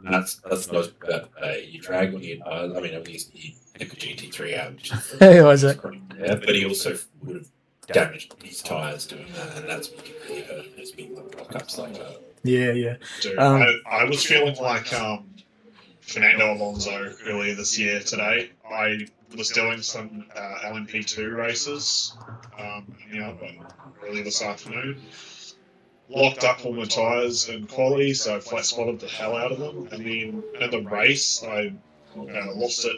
That's the most bad. You drag when you. I mean, at least he took a GT3 out. Which is Hey, Isaac. yeah, but he also would have damaged his tyres doing that, and that's what can really hurt his big block-ups like that. Yeah. Dude, Um, I was feeling like Fernando Alonso earlier this year today. I was doing some LMP2 races, early this afternoon. Locked up all my tyres in quality, so I flat spotted the hell out of them. And then in the race, I lost it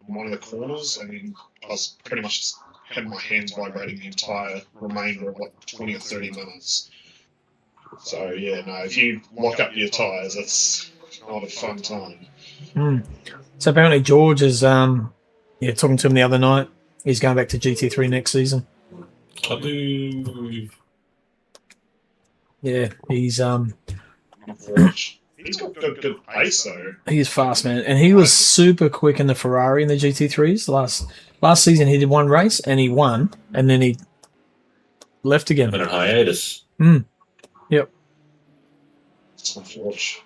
in one of the corners. I mean, I was pretty much just having my hands vibrating the entire remainder of like 20 or 30 minutes. So yeah, no, if you lock up your tyres, it's not a fun time. So apparently George is talking to him the other night. He's going back to GT3 next season. Yeah, he's He's got good pace though. He's fast, man, and he was super quick in the Ferrari in the GT3s. Last season he did one race and he won, and then he left again. On a hiatus. Yep. It's unfortunate.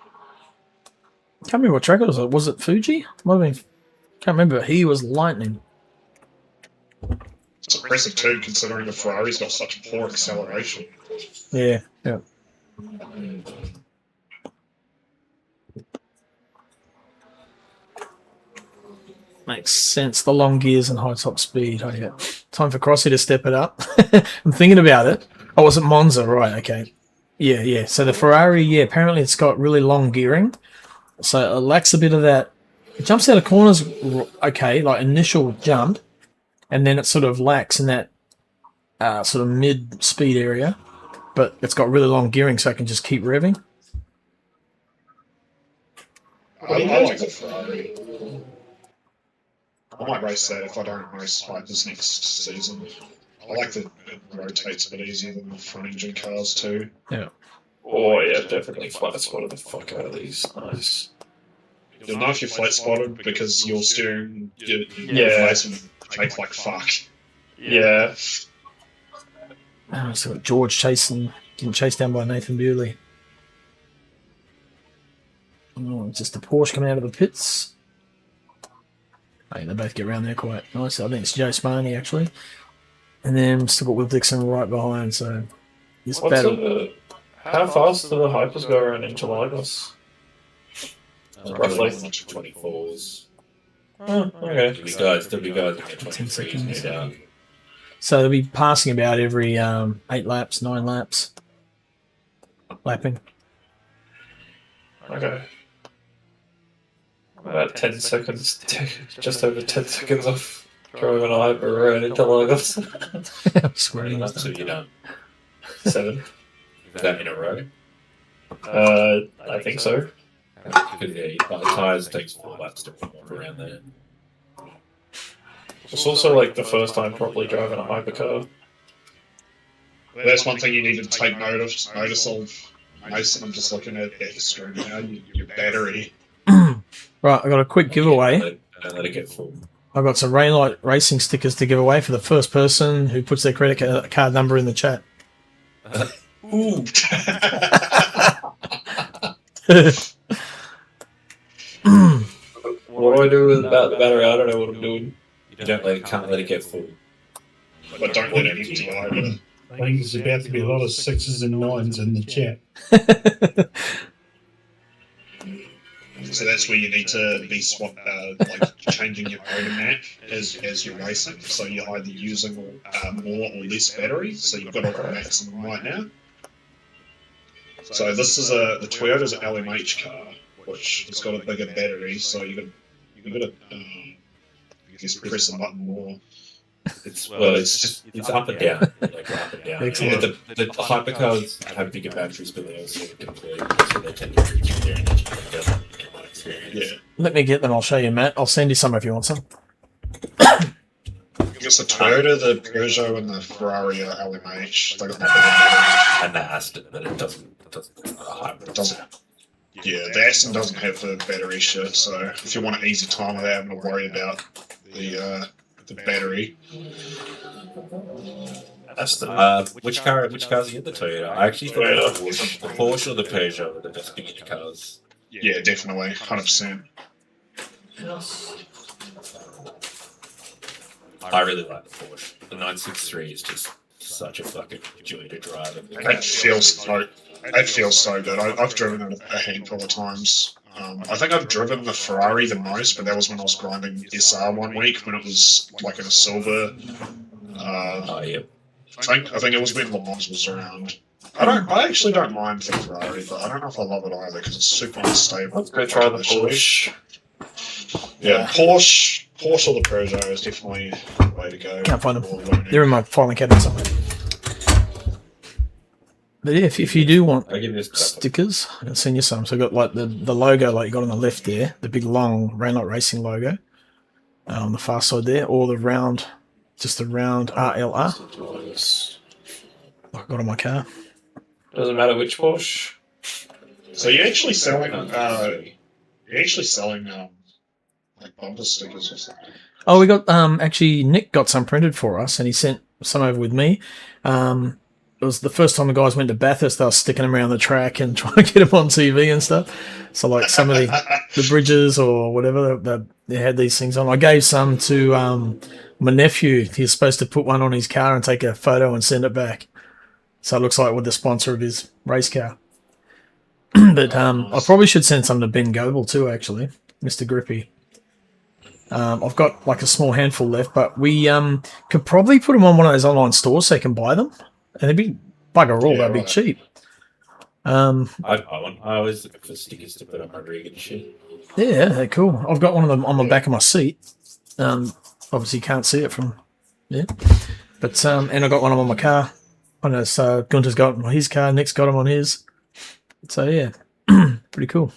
Can't remember what track it was. Was it Fuji? Can't remember. He was lightning. It's impressive too, considering the Ferrari's got such poor acceleration. Yeah. Makes sense. The long gears and high top speed. Oh yeah. Time for Crossy to step it up. I'm thinking about it. Oh, was it Monza? Right. Okay. Yeah. So the Ferrari, apparently it's got really long gearing. So it lacks a bit of that. It jumps out of corners, okay, like initial jump, and then it sort of lacks in that sort of mid-speed area. But it's got really long gearing, so I can just keep revving. I like the Ferrari. I might race that if I don't race like this next season. I like that it rotates a bit easier than the front engine cars too. Yeah. Oh yeah, definitely flat spotted the fuck out of these. Nice. You'll know if you're flat spotted because your steering your face will shake like fuck. Yeah. So George getting chased down by Nathan Bewley. Oh, just a Porsche coming out of the pits. Hey, they both get around there quite nice. I think it's Joe Sparney actually. And then still got Will Dixon right behind, so this battle. How fast do the hypers go around Interlagos? Roughly 24s. Okay. There'll be guys that get 10 23s, seconds. no doubt. So they'll be passing about every 8 laps, 9 laps. Lapping. Okay. About 10 seconds, just over 10 seconds off driving a hyper around Interlagos. Squaring Not so you done. 7. Is that in a row? I think so. Because the tyres takes 4 laps to walk around there. It's also like the first time properly driving a hypercar. That's one thing you need to take notice of. Mason, I'm just looking at your screen now, your battery. Right, I got a quick giveaway. Don't let it get full. I've got some RainLightRacing stickers to give away for the first person who puts their credit card number in the chat. Ooh! What do I do about the battery? I don't know what I'm doing. You can't let it get full. But don't let it empty either. I think there's about to be a lot of 6s and 9s in the chat. So that's where you need to be changing your motor map as you're racing. So you're either using more or less battery. So you've got it on maximum right now. So this is the Toyota's an LMH car, which has got a bigger battery. So you've got to press the button more. It's up and down. Like up and down. Excellent. The hypercars have bigger batteries, but they also deploy, so they tend to reach their energy down. In my experience. Yeah. Let me get them, I'll show you, Matt. I'll send you some if you want some. Because it's the Toyota, the Peugeot, and the Ferrari are LMH. They got the battery. And the Aston, but it doesn't hybrid. Yeah, the Aston doesn't have the battery shit, so if you want an easy time without having to worry about the battery. Which cars are in the Toyota? I actually thought the Porsche or the Peugeot were the best beginner cars. Yeah, definitely, 100%. I really like the Porsche. The 963 is just such a fucking joy to drive. It feels so good. I've driven it a handful of times. I think I've driven the Ferrari the most, but that was when I was grinding SR one week when it was like in a silver. Yep. I think it was when Le Mans was around. I actually don't mind the Ferrari, but I don't know if I love it either because it's super unstable. Let's go try the Porsche. Yeah, Porsche or the Peugeot is definitely the way to go. Can't find them. They're in my filing cabinet somewhere. But yeah, if you do want stickers, I'll send you some. So I've got like the logo like you got on the left there, the big long RainLightRacing logo on the far side there, or the round, just the round RLR. Like I got on my car. Doesn't matter which Porsche. So you're actually selling like bumper stickers or something. Oh, we got actually Nick got some printed for us, and he sent some over with me. It was the first time the guys went to Bathurst. They were sticking them around the track and trying to get them on TV and stuff. So like some of the bridges or whatever, they had these things on. I gave some to my nephew. He was supposed to put one on his car and take a photo and send it back. So it looks like we're the sponsor of his race car. But I probably should send some to Ben Goebel too, actually, Mr. Grippy. I've got like a small handful left, but we could probably put them on one of those online stores so you can buy them. And they'd be bugger all, they'd be cheap. I always look for stickers to put on my rig and shit. Yeah, they're cool. I've got one of them on the back of my seat. Obviously you can't see it from there. But and I got one of them on my car. I know, so Gunter's got them on his car, Nick's got them on his. So yeah, pretty cool.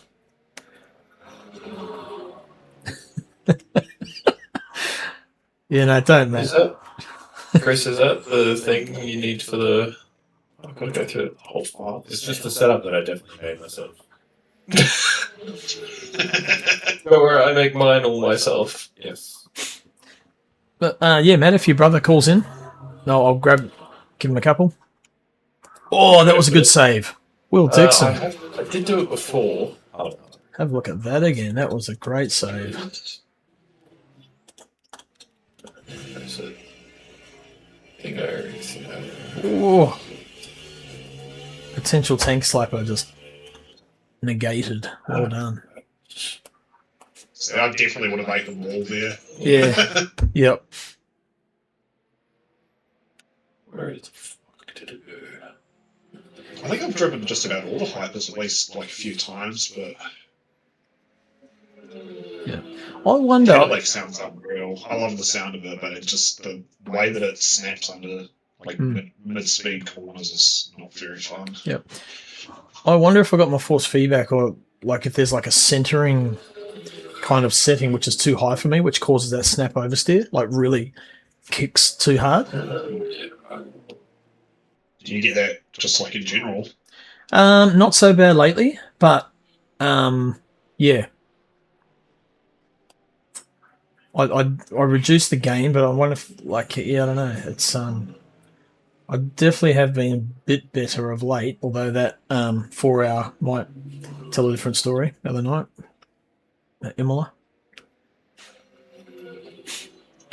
Yeah, no, don't, mate. Chris, is that the thing you need for the... I've got to go through the whole file. It's just a setup that I definitely made myself. But where I make mine all myself. Yes. But yeah, Matt, if your brother calls in, I'll give him a couple. Oh, that was a good save. Will Dixon. I did do it before. Have a look at that again. That was a great save. Oh. Potential tank slapper just negated. Well done. So I definitely would have made the wall there. Yeah. Yep. Where the fuck did it go? I think I've driven just about all the hypers at least like a few times, but yeah. I wonder. Cadillac sounds unreal. I love the sound of it, but it just the way that it snaps under like mid-speed corners is not very fun. Yep. I wonder if I got my force feedback or like if there's like a centering kind of setting which is too high for me, which causes that snap oversteer, like really kicks too hard. Do you get that just like in general? Not so bad lately, but yeah. I reduced the gain, but I wonder if like I don't know. It's I definitely have been a bit better of late, although that 4 hour might tell a different story the other night at Imola.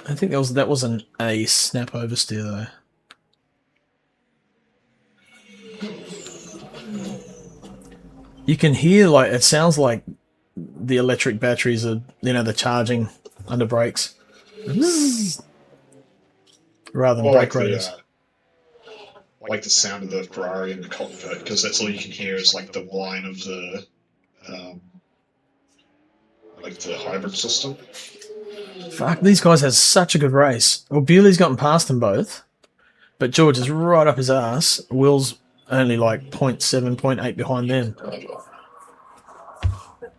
I think that wasn't a snap oversteer though. You can hear like it sounds like the electric batteries are the charging under brakes rather than brake rotors. Like the sound of the Ferrari in the cockpit, because that's all you can hear is like the whine of the like the hybrid system. Fuck, these guys had such a good race. Well, Bewley's gotten past them both, but George is right up his ass. Will's only like 0.7, 0.8 behind them.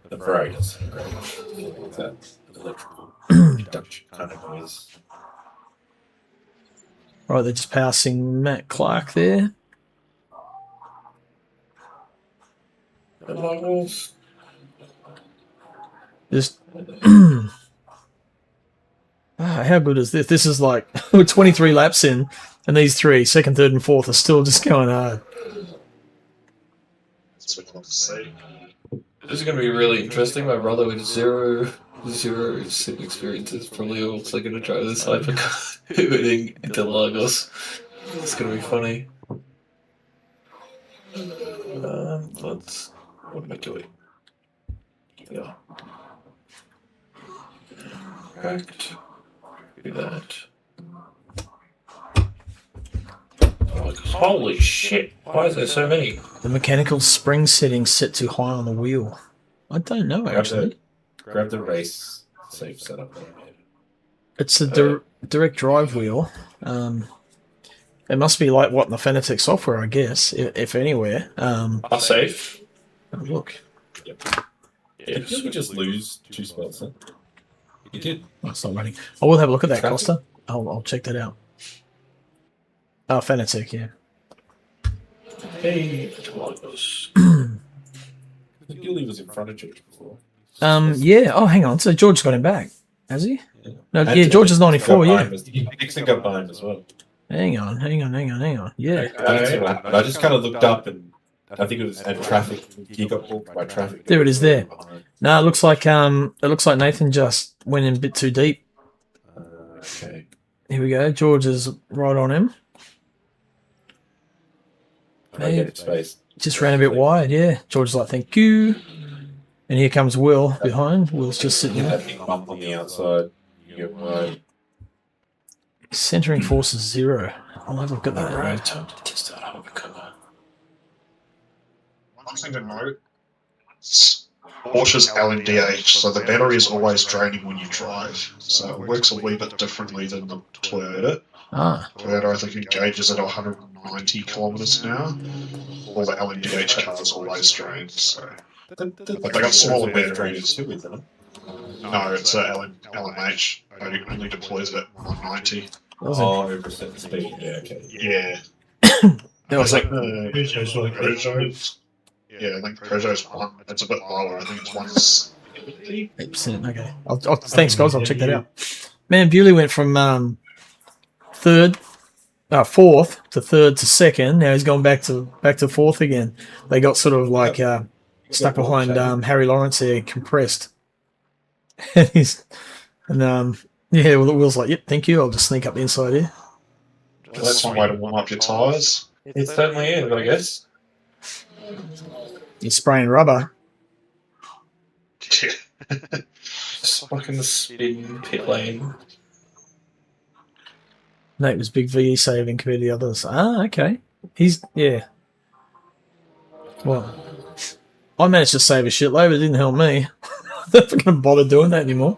The Ferrari does that electrical conduction kind of noise. Right, they're just passing Matt Clark there. Just how good is this? This is like we're 23 laps in, and these three, second, third, and fourth, are still just going hard. That's what I want to see. This is going to be really interesting. My brother with zero sim experience is probably also going to try this hypercar pivoting into Lagos. It's going to be funny. What am I doing? Yeah. Correct. Do that. Holy shit! Why is there so many? The mechanical spring setting set too high on the wheel. I don't know actually. Grab the race safe setup. It's a direct drive wheel. It must be like what in the Fanatec software, I guess, if anywhere. Are safe? Look. Yep. Did you just lose 2 spots then? You did. Oh, it's not running. I will have a look at that, Costa. I'll check that out. Oh, Fanatec, yeah. Hey, Lagos. Gilly was in front of George before. Yeah. Oh, hang on. So George got him back, has he? Yeah. No, yeah. George is 94. Yeah. Dixon got behind as well. Hang on. Yeah. I just kind of looked up and I think it was at traffic. He got booked by traffic. There it is. There. No, it looks like Nathan just went in a bit too deep. Okay. Here we go. George is right on him. Just ran a bit wide. Yeah. George is like, thank you. And here comes Will behind. Will's just sitting there. That big bump on the outside. You get wide. Centering force is 0. I'll have a look at that. Alright, time to test out hypercar. One thing to note, Porsche's LMDH, so the battery is always draining when you drive. So it works a wee bit differently than the Toyota. Toyota, I think, engages at 190 kilometers an hour. All the LMDH cars always drain, so... But they got smaller batteries. Too, isn't it? No, it's a LMH. Only deploys at 190. Oh, over percent speed. Yeah, okay. Yeah. That was like Peugeot's like Peugeot. Yeah, I think Peugeot's one. It's a bit lower. I think it's 170. 8%. Okay. Thanks, guys. I'll check that out. Man, Bewley went from fourth to third to second. Now he's gone back to fourth again. They got sort of like stuck behind Harry Lawrence there, compressed. Yeah, well, Will's like, yep, thank you. I'll just sneak up the inside here. That's one way to warm up your tyres. It certainly is, I guess. You're spraying rubber. Yeah. Just fucking spin pit lane. Nate was big VE saving compared to the others. Ah, okay. Yeah. Well, I managed to save a shitload, but it didn't help me. I'm not going to bother doing that anymore.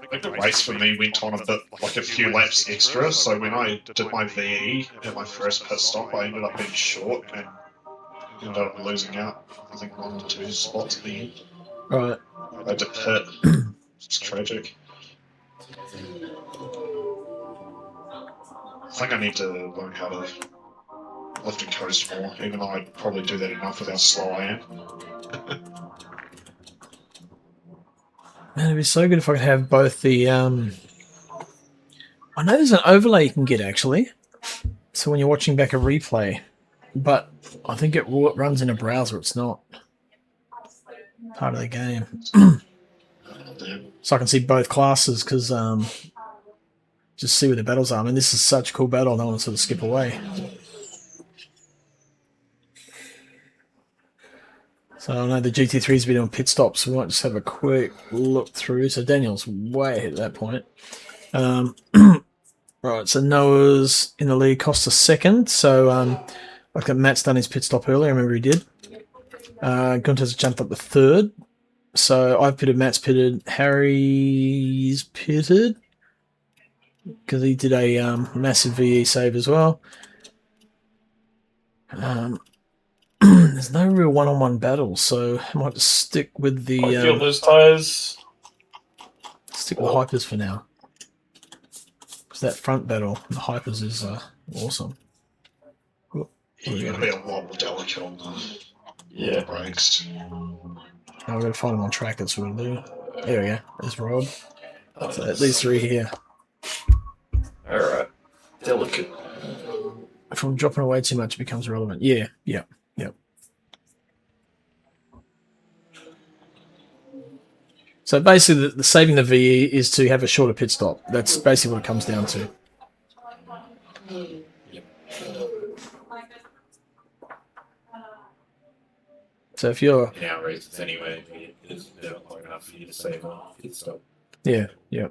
I think the race for me went on a bit, like a few laps extra, so when I did my VE at my first pit stop, I ended up being short and ended up losing out, I think, 1 to 2 spots at the end. Right. I did pit. It's tragic. I think I need to learn how to lift and coast more, even though I probably do that enough with how slow I am. Man, it'd be so good if I could have both the... I know there's an overlay you can get, actually. So when you're watching back a replay. But I think it runs in a browser. It's not part of the game. So I can see both classes, because just see where the battles are. I mean, this is such a cool battle. I don't want to sort of skip away. So I know the GT3's been doing pit stops, so we might just have a quick look through. So Daniel's way ahead at that point. Right, so Noah's in the lead, Costa second. So like Matt's done his pit stop earlier, I remember he did. Gunter's jumped up to third. So I've pitted, Matt's pitted, Harry's pitted, because he did a massive VE save as well. There's no real one-on-one battle, so I might just stick with the Fielders tires. stick with hypers for now. Because that front battle, the hypers, is awesome. Cool. You're going to be a lot more delicate on the brakes. Now we're going to find them on track. That's what we'll do. There we go. There's Rob. So these three here. Alright. Delicate. If I'm dropping away too much, it becomes irrelevant. Yeah. So basically, the saving the VE is to have a shorter pit stop. That's basically what it comes down to. So if you're... In our races anyway, it's not long enough for you to save on pit stop. Yeah. Yeah,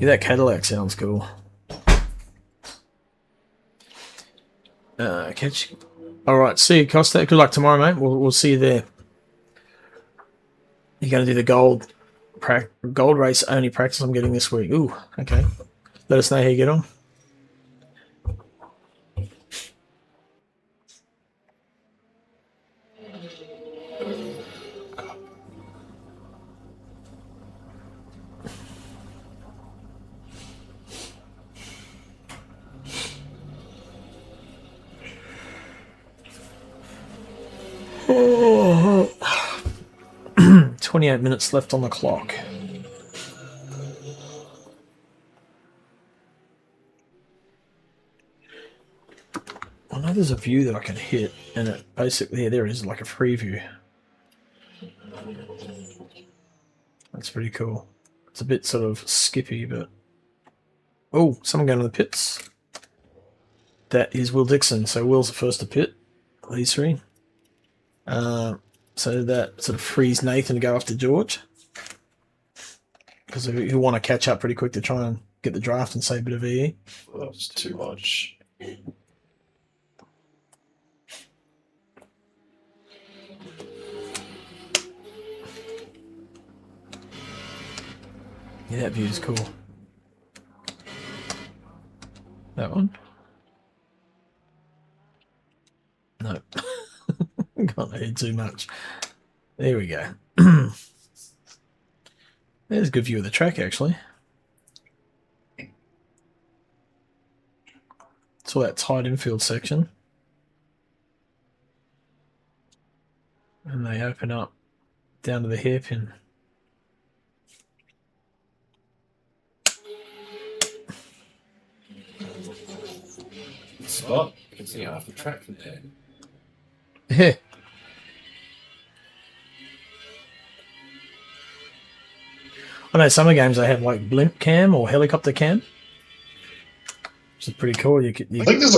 that Cadillac sounds cool. Catch. All right, see you, Costa. Good luck tomorrow, mate. We'll see you there. You're going to do the gold race only practice I'm getting this week. Ooh, okay. Let us know how you get on. Oh. 28 minutes left on the clock. I know there's a view that I can hit, and it basically, there is like a free view. That's pretty cool. It's a bit sort of skippy, but... Oh, someone going to the pits. That is Will Dixon. So Will's the first to pit. These three. So that sort of frees Nathan to go after George. Because he'll want to catch up pretty quick to try and get the draft and save a bit of VE. That was too much. Yeah, that view is cool. That one? No. Can't hear too much. There we go. There's a good view of the track, actually. It's all that tight infield section. And they open up down to the hairpin. Spot. You can see half the track from there. Yeah. I know some of the games they have like blimp cam or helicopter cam, which is pretty cool. I think there's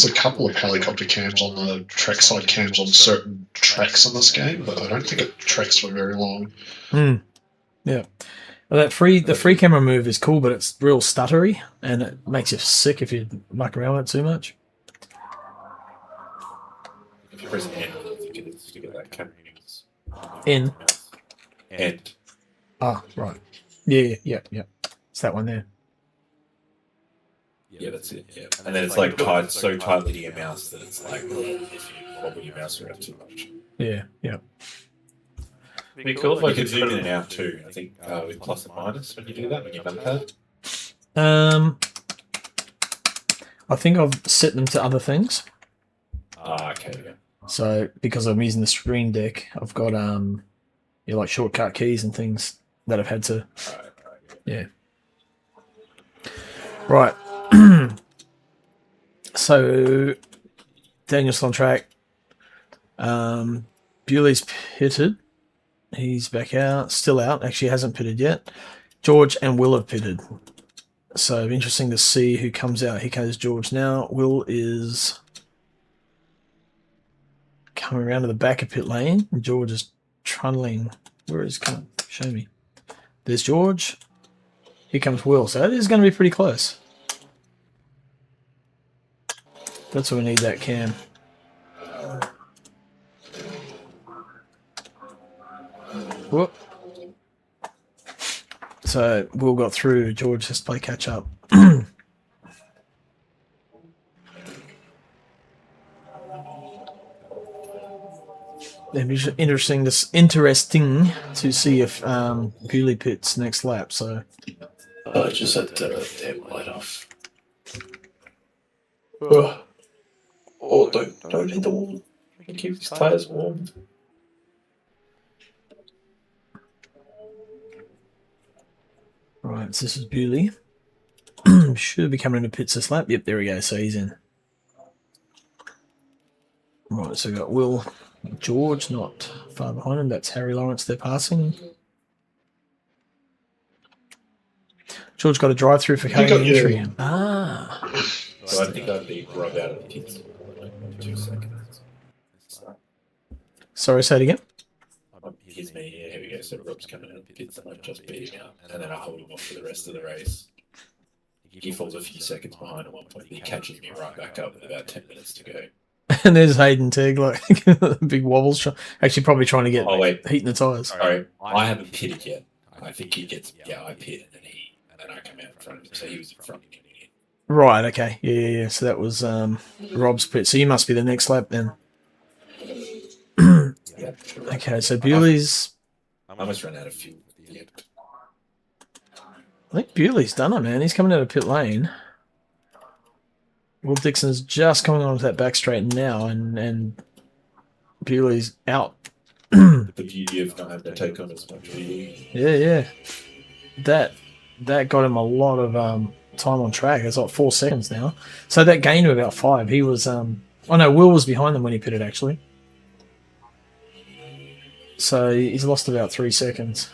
a couple of helicopter cams on the trackside cams on certain tracks in this game, but I don't think it tracks for very long. Yeah. Well, the free camera move is cool, but it's real stuttery, and it makes you sick if you muck around with it too much. If you press N, I think it is to get that camera. N. End. Ah, right. Yeah. It's that one there. Yeah, that's it. Yeah, and then it's like tied so tightly to your mouse that it's like if you wobble your mouse around too much. Yeah. It'd be cool if I could zoom in and out too. I think with plus and minus when you do that, when you bump that. I think I've set them to other things. Okay. Yeah. So because I'm using the screen deck, I've got like shortcut keys and things that I've had to. Yeah. Right. So Daniel's on track. Bewley's pitted. He's back out. Still out. Actually hasn't pitted yet. George and Will have pitted. So interesting to see who comes out. Here goes George now. Will is coming around to the back of pit lane. And George is trundling. Where is coming? Show me. There's George. Here comes Will. So it is going to be pretty close. That's why we need that cam. Whoop. So Will got through. George has to play catch up. It'd be interesting to see if Bewley pits next lap. So I just had to damn light off. Oh, don't hit the wall. Keep his tires warm. right, so this is Bewley. Should be coming into pits this lap. Yep, there we go. So he's in. Right, so we've got Will George not far behind him. That's Harry Lawrence they're passing. George got a drive through for carrying the entry. Ah. So I think I'd be Rob out of the pits. 2 seconds. Sorry, say it again. Here's me. Here we go. So Rob's coming out of the pits and I just beat him out. And then I hold him off for the rest of the race. He falls a few seconds behind at one point. He catches me right back up with about 10 minutes to go. And there's Hayden Tegg, like big wobbles. Actually, probably trying to get heat in the tyres. Sorry, I haven't pitted yet. I think he gets. Yeah, I pit and then I come out in front of him. So he was in front of me. Right. Okay. Yeah. So that was Rob's pit. So you must be the next lap then. Yeah, sure. Okay. So Bewley's. I almost ran out of fuel. Yeah. I think Bewley's done it, man. He's coming out of pit lane. Will Dixon's just coming onto that back straight now, and Bewley's out. The beauty of not having to take on as much fuel. Yeah. That got him a lot of time on track. It's like 4 seconds now. So that gained him about 5. He was oh no, Will was behind them when he pitted actually. So he's lost about 3 seconds.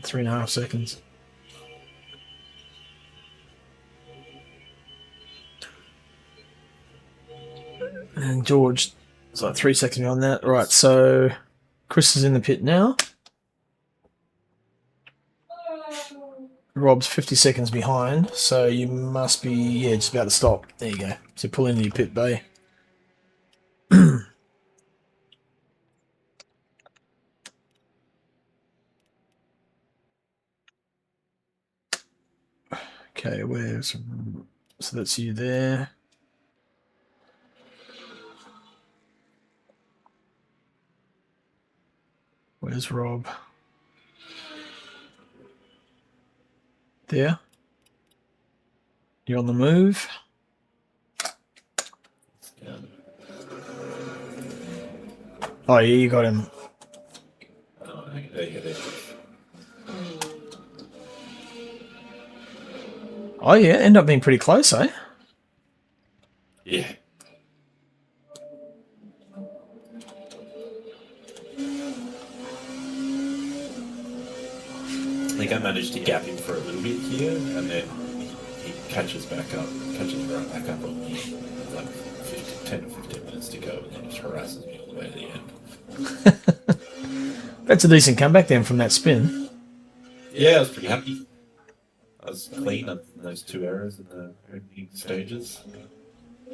3.5 seconds. And George is like 3 seconds behind that. Right, so Chris is in the pit now. Rob's 50 seconds behind, so you must be, just about to stop. There you go. So pull into your pit bay. Okay, so that's you there. Where's Rob? There. You're on the move. Oh, yeah, you got him. Oh, yeah, end up being pretty close, eh? Yeah. I think I managed to gap him for a little bit here, and then he catches right back up on me, like 10 or 15 minutes to go, and then just harasses me all the way to the end. That's a decent comeback then from that spin. Yeah, I was pretty happy. I was clean on those 2 errors in the opening stages. I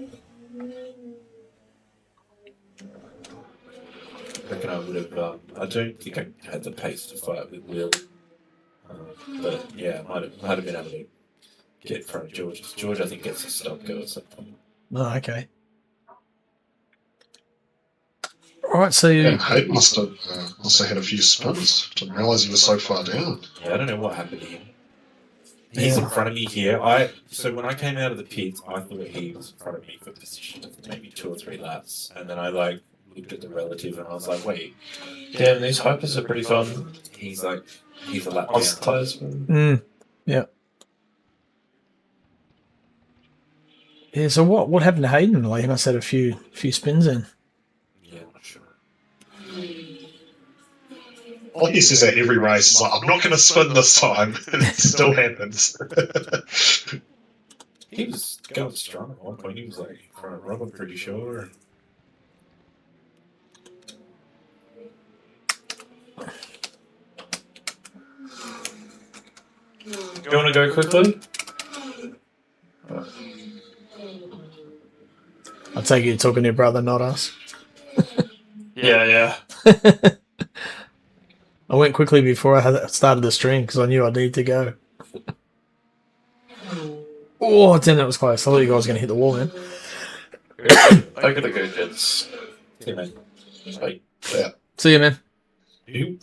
reckon I would have. I don't think I had the pace to fight with Will. But yeah, might have been able to get in front of George. George, I think, gets a stop go or something. Oh, okay. All right, so Yeah, Hayden must have had a few spins. Didn't realise he was so far down. Yeah, I don't know what happened to him. He's in front of me here. So when I came out of the pits, I thought he was in front of me for position of maybe 2 or 3 laps, and then I looked at the relative and I was like, wait, Damn, these hypers are pretty fun. he's a lap On down. tires. Yeah. Yeah, so what happened to Hayden? Like, he must have had a few spins in. Yeah, I'm not sure. All he says at every race is like, I'm not going to spin this time, and it still happens. He was going strong at one point. He was like in front of Rob, I'm pretty sure. Do you want to go quickly? I take it you're talking to your brother, not us. Yeah. I went quickly before I started the stream because I knew I needed to go. Oh, damn, that was close. I thought you guys were going to hit the wall, man. I gotta go, gents. Yeah, mate. Just wait. Yeah. See you, man. You.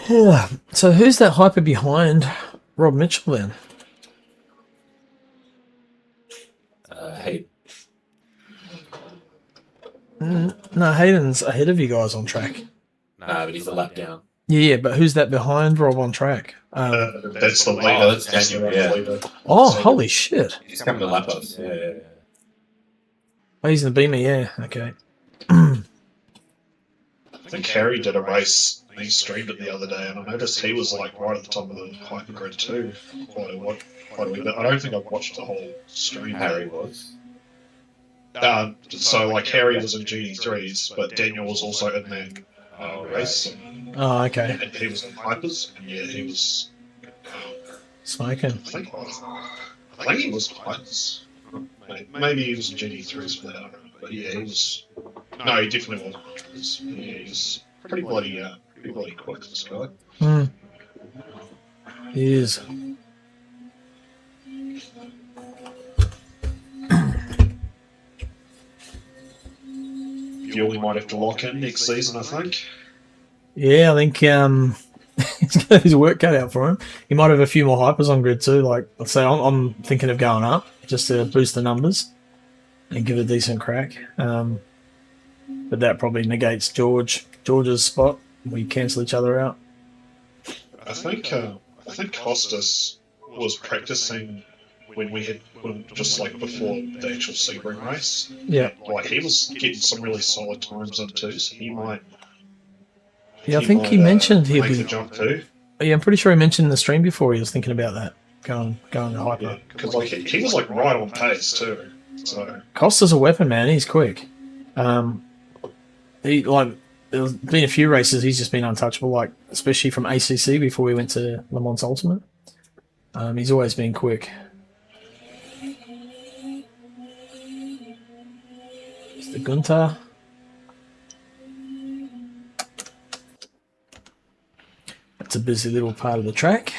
Yeah. So who's that hyper behind Rob Mitchell then? Hey, No, Hayden's ahead of you guys on track. nah, but he's a lap down. Yeah, but who's that behind Rob on track? That's the leader. Oh, that's That's Daniel, the yeah. leader. Oh, So- holy shit. He's coming to lap us. Yeah. Oh, he's in the Beamer, yeah. Okay. I think Harry did a race. He streamed it the other day, and I noticed he was like right at the top of the hypergrid too. Quite a wee bit. I don't think I've watched the whole stream. Harry was. So like Harry was in GD3s, but Daniel was also in that race, Oh, okay. and he was in hypers, and yeah, he was. Smoking. I think he was in hypers. Maybe he was in GD3s for that. I don't know. But yeah, he was. No, he definitely was. Yeah, he was pretty bloody quick. This guy. He is. Yuli might have to lock in next season, I think. Yeah, I think he's got his work cut out for him. He might have a few more hypers on grid too. Like, let's say I'm thinking of going up just to boost the numbers and give it a decent crack. But that probably negates George's spot. We cancel each other out. I think Costas was practicing when just like before the actual Sebring race. Yeah. Like he was getting some really solid times in too, so he might. Yeah, I think he mentioned he'd make be. the jump too. Yeah, I'm pretty sure he mentioned in the stream before he was thinking about that going to hyper. Yeah, because like he was like right on pace too. So Costa's a weapon, man. He's quick. He like there's been a few races he's just been untouchable. Like especially from ACC before we went to Le Mans Ultimate. He's always been quick. Mr. Gunter. That's a busy little part of the track.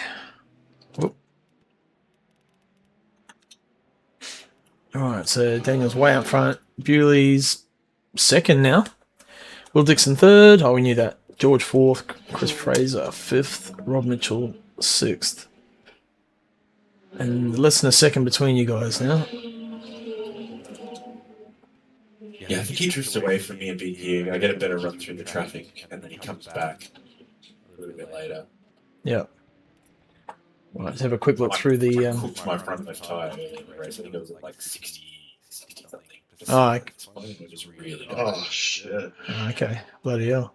Whoop. Alright, so Daniel's way up front. Bewley's second now. Will Dixon third. Oh, we knew that. George fourth. Chris Fraser fifth. Rob Mitchell sixth. And less than a second between you guys now. Yeah, I think he drifts away from me a bit here. I get a better run through the traffic, and then he comes back a little bit later. Yeah. Right, let's have a quick look through the. Cooked my front left tire early in the race. I think it was at like 60 something. Oh, It was really good. oh shit. okay. Bloody hell.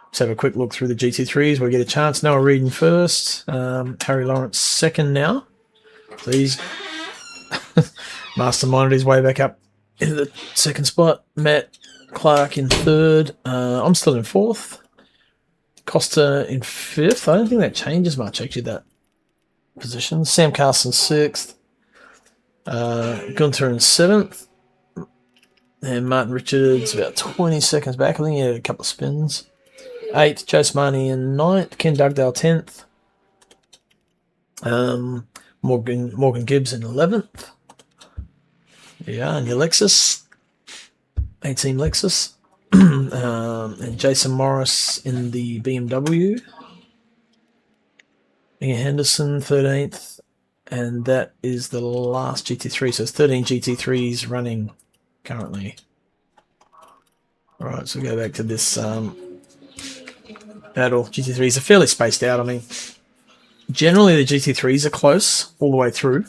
Let's have a quick look through the GT3s. We get a chance. Noah Reading first. Harry Lawrence second now. So he's masterminded his way back up into the second spot. Matt Clark in third. I'm still in fourth. Costa in fifth. I don't think that changes much, actually, that position. Sam Carson sixth. Gunter in seventh. And Martin Richards about 20 seconds back. I think he had a couple of spins. Eighth. Joe Smarty in ninth. Ken Dugdale 10th. Morgan Gibbs in 11th. Yeah, and your Lexus. 18 Lexus. And Jason Morris in the BMW. Ian Henderson 13th. And that is the last GT3. So it's 13 GT3s running currently. Alright, so we go back to this battle. GT3s are fairly spaced out. I mean, generally the GT3s are close all the way through.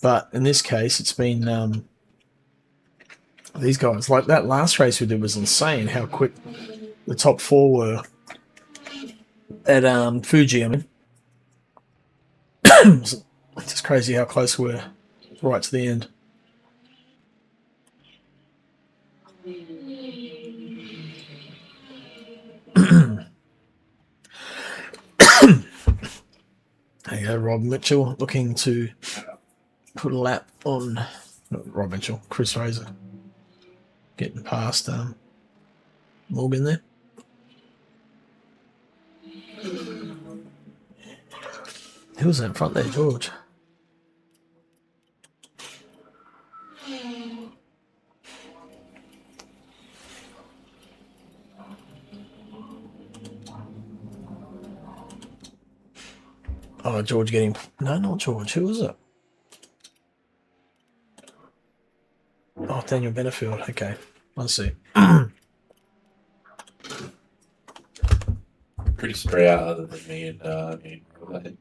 But in this case, it's been these guys. Like that last race we did was insane how quick the top four were at Fuji. I mean, it's just crazy how close we're right to the end. There you go, Rob Mitchell looking to put a lap on Rob Mitchell, Chris Fraser. getting past Morgan there. Who was in front there, George? Oh, George getting... No, not George. Who was it? Oh, Daniel Benefield. Okay. Let's see. Pretty spread out other than me and Robert.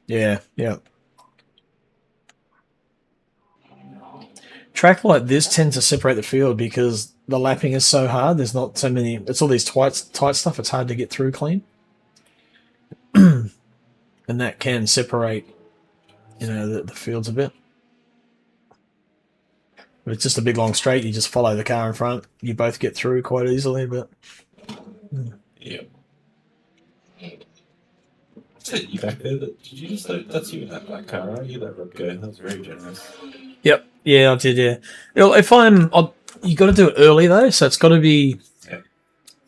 Yeah, yeah. Track like this tends to separate the field because the lapping is so hard. There's not so many... It's all these tight stuff. It's hard to get through clean. And that can separate, the fields a bit. But it's just a big long straight. You just follow the car in front. You both get through quite easily, but... Yeah. You back there? Did you just that's you in that black car, right? You let Rob go. That was very generous. Yep. Yeah, I did, yeah. If you got to do it early, though, so it's got to be... Yeah.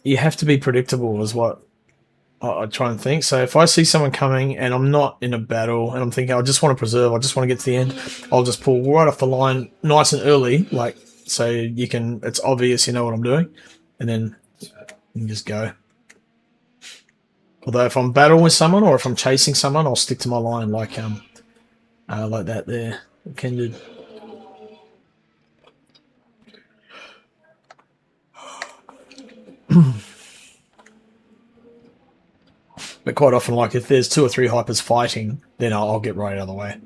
You have to be predictable is what I try and think. So if I see someone coming and I'm not in a battle and I'm thinking, I just want to preserve, I just want to get to the end, I'll just pull right off the line nice and early, so it's obvious you know what I'm doing, and then you can just go. Although if I'm battling with someone or if I'm chasing someone, I'll stick to my line like that there. Ken did. But quite often, like if there's 2 or 3 hypers fighting, then I'll get right out of the way.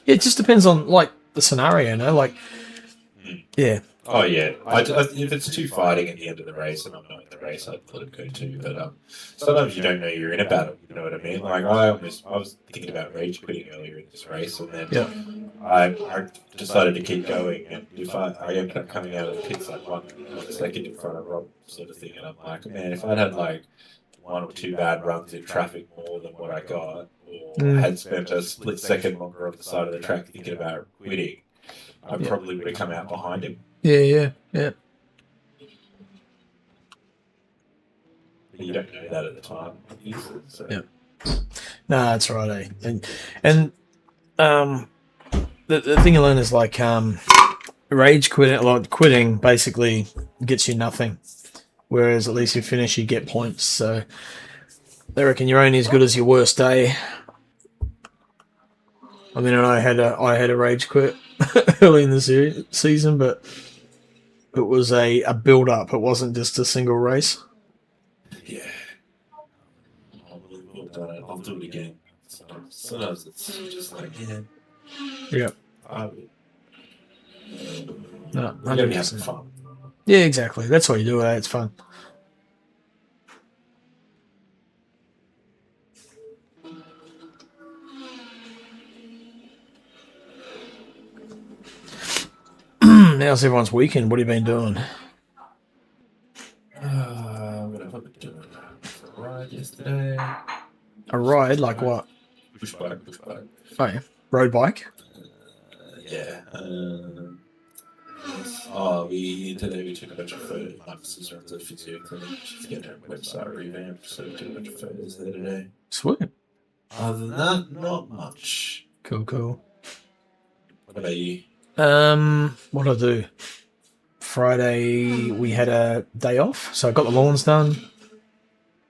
It just depends on like the scenario, yeah. Oh yeah, if it's 2 fighting at the end of the race and I'm not in the race, I'd let it go too. But sometimes you don't know you're in a battle. You know what I mean? Like I was thinking about rage quitting earlier in this race, and then I decided to keep going. And if I ended up coming out of the pits like one second in front of Rob, sort of thing, and I'm like, man, if I'd had like 1 or 2 bad runs in traffic more than what I got, or had spent a split second longer on the side of the track thinking about quitting, I probably would have come out behind him. Yeah. But you don't know that at the time. So. Yeah. No, that's right. And the thing you learn is like rage quitting basically gets you nothing, whereas at least you finish, you get points. So they reckon you're only as good as your worst day. I mean, I had a rage quit early in the season, but it was a build up. It wasn't just a single race. Yeah. I'll do it again. Sometimes it's just like, yeah. No, I'm having fun. Yeah, exactly. That's what you do with it. It's fun. How's everyone's weekend? What have you been doing? I'm going to do a ride yesterday. A ride? Like what? Push bike. Oh, yeah. Road bike? Yeah. Today we took a bunch of photos. My sister runs a physio clinic. She's getting her website revamped, so we took a bunch of photos there today. Sweet. Other than that, not much. Cool. What about you? What did I do? Friday we had a day off, so I got the lawns done,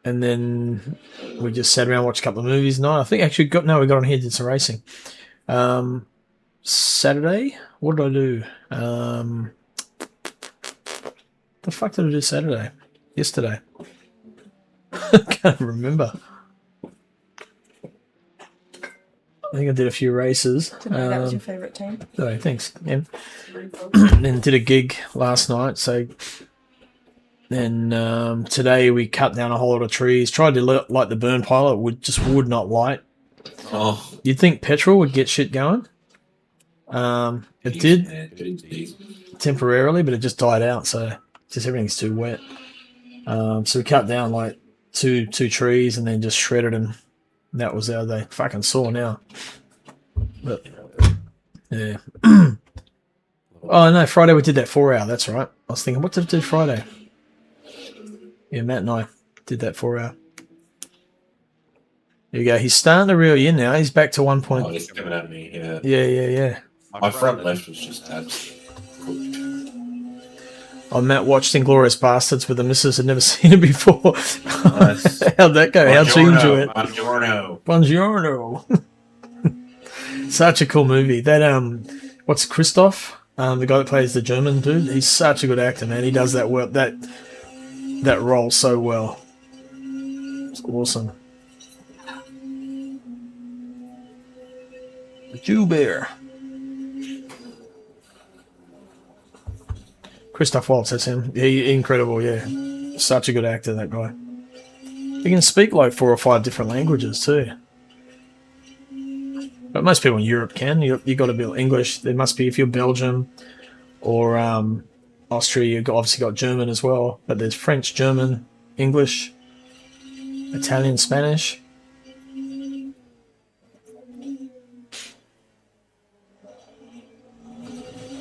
and then we just sat around, watched a couple of movies. No, I think actually we got on here, did some racing. Saturday, what did I do? The fuck did I do Saturday? Yesterday. I can't remember. I think I did a few races. That was your favourite team? Oh, thanks. Yeah. Then did a gig last night. So then today we cut down a whole lot of trees. Tried to light the burn pile. It would not light. Oh, You'd think petrol would get shit going. It did temporarily, but it just died out. So just everything's too wet. So we cut down like two trees and then just shredded them. That was our day. Fucking sore now. But yeah. Oh no, Friday we did that 4 hour. That's right. I was thinking, what did I do Friday? Yeah, Matt and I did that 4 hour. There you go. He's starting to reel you in now. He's back to 1 point. Oh, he's coming at me. Yeah. Yeah. My front left was just absolutely cooked. Oh, Matt watched Inglourious Bastards with the missus. Had never seen it before. Nice. How'd that go? How'd she enjoy it? Buongiorno. Buongiorno. Such a cool movie. That what's Christoph? The guy that plays the German dude. He's such a good actor, man. He does that work that role so well. It's awesome. The Jew Bear. Christoph Waltz, that's him. Incredible, yeah. Such a good actor, that guy. He can speak like 4 or 5 different languages too. But most people in Europe can. You got to be English. There must be, if you're Belgium or Austria, you've obviously got German as well. But there's French, German, English, Italian, Spanish.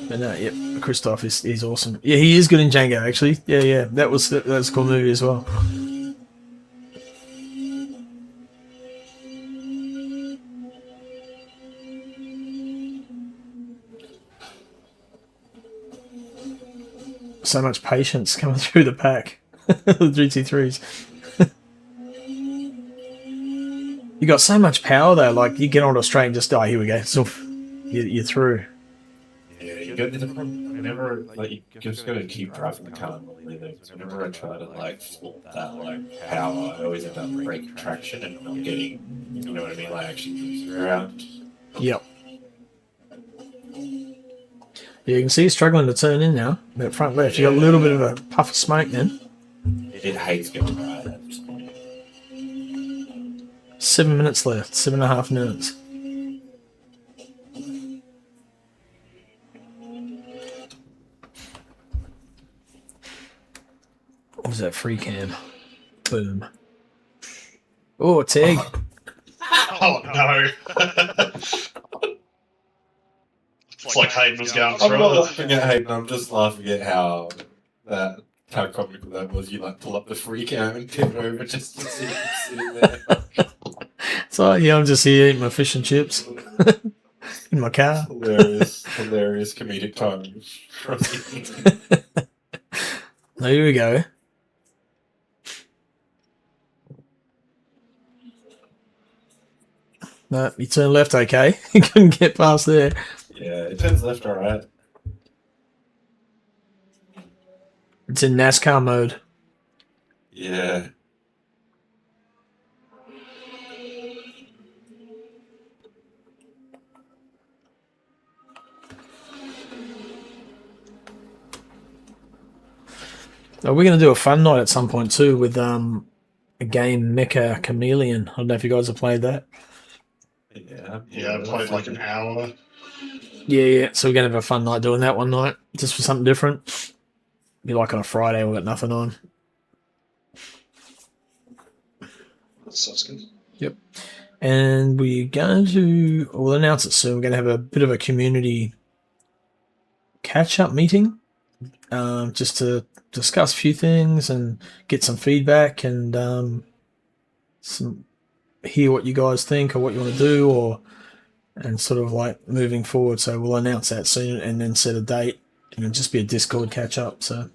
But no, yep, Christoph is awesome. Yeah, he is good in Django, actually. Yeah, that was a cool movie as well. So much patience coming through the pack. The GT3s. You got so much power though, like you get onto a straight and just die. Here we go. So you're through. Yeah, you get the problem. Whenever like you just gotta keep driving the car normally. Whenever I try to like flip that like power, I always end up breaking traction and not getting, you know what I mean, like actually moving around. Yep. Yeah, you can see he's struggling to turn in now. That front left, you got a little bit of a puff of smoke then. It hates getting right at this point. 7 minutes left, 7.5 minutes. What was that free cam? Boom. Oh, tag. Oh no. It's like Hayden was going I'm through not it. laughing at Hayden, I'm just laughing at how comical that was. You like pull up the free cam and pivot over just to see him sitting there. So yeah, I'm just here eating my fish and chips in my car. Hilarious comedic timing. There we go. No, you turn left, okay. You couldn't get past there. Yeah, it turns left, alright. It's in NASCAR mode. Yeah. We're going to do a fun night at some point too with a game Mecha Chameleon. I don't know if you guys have played that. Yeah, I played like an hour. Yeah. So we're going to have a fun night doing that one night, just for something different. Be like on a Friday, we've got nothing on. That sounds good. Yep. And we'll announce it soon. We're going to have a bit of a community catch-up meeting, just to discuss a few things and get some feedback and hear what you guys think or what you want to do, and sort of like moving forward. So we'll announce that soon and then set a date, and it'll just be a Discord catch-up. So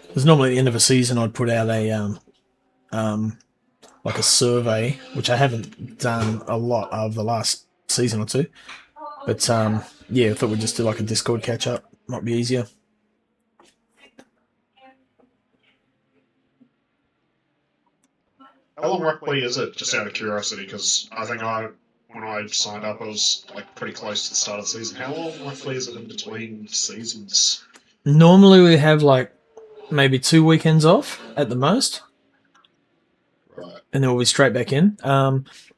because normally at the end of a season I'd put out a like a survey, which I haven't done a lot of the last season or two. But yeah, I thought we'd just do like a Discord catch up. Might be easier. How long roughly is it, just out of curiosity? Because I think when I signed up, I was like pretty close to the start of the season. How long roughly is it in between seasons? Normally we have like maybe 2 weekends off at the most. Right. And then we'll be straight back in.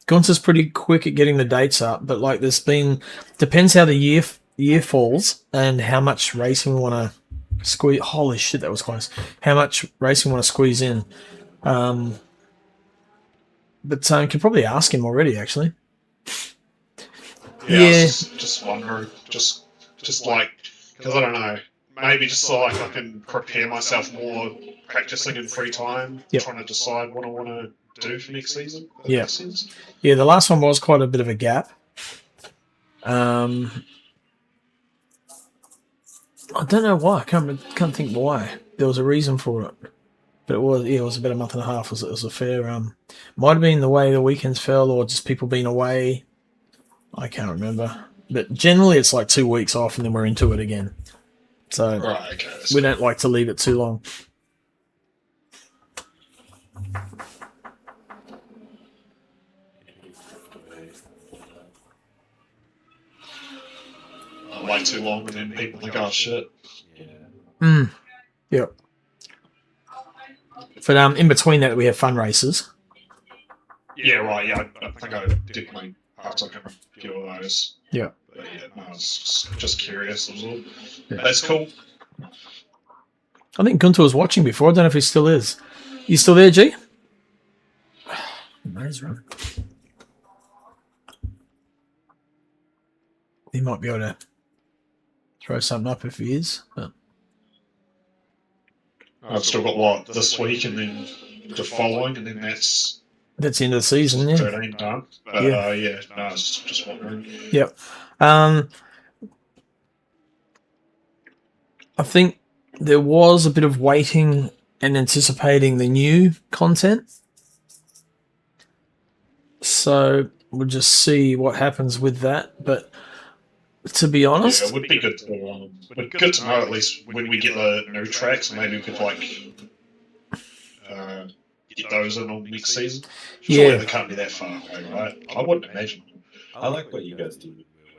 Gonza's pretty quick at getting the dates up, but like depends how the year falls and how much racing we want to squeeze. Holy shit, that was close. How much racing we want to squeeze in. But you could probably ask him already, actually. Yeah, I was just wondering, just like, because I don't know, maybe just so like I can prepare myself more, practicing in free time, trying to decide what I want to do for next season. If that makes sense. Yeah, the last one was quite a bit of a gap. I don't know why. I can't think why. There was a reason for it, but it was about a month and a half. It was a fair. Might have been the way the weekends fell, or just people being away. I can't remember. But generally, it's like 2 weeks off, and then we're into it again. So Right, okay. we don't like to leave it too long. Way too long, and then people think, oh shit. Yep. But in between that, we have fun races. Yeah, right. Yeah, I think I definitely partook in a few of those. Yeah. But yeah, no, I was just curious as well. That's cool. I think Gunter was watching before. I don't know if he still is. You still there, G? Nice run. He might be able to throw something up if he is. But I've still got what this week, and then the following, and then that's the end of the season. Yeah. 13 done. But yeah, no, I was just wondering. Yep. I think there was a bit of waiting and anticipating the new content. So we'll just see what happens with that. But to be honest, it would be good to know at least when we get the new tracks, maybe we could like get those in on next season. Surely they can't be that far away, right? I wouldn't imagine. I like what you guys do.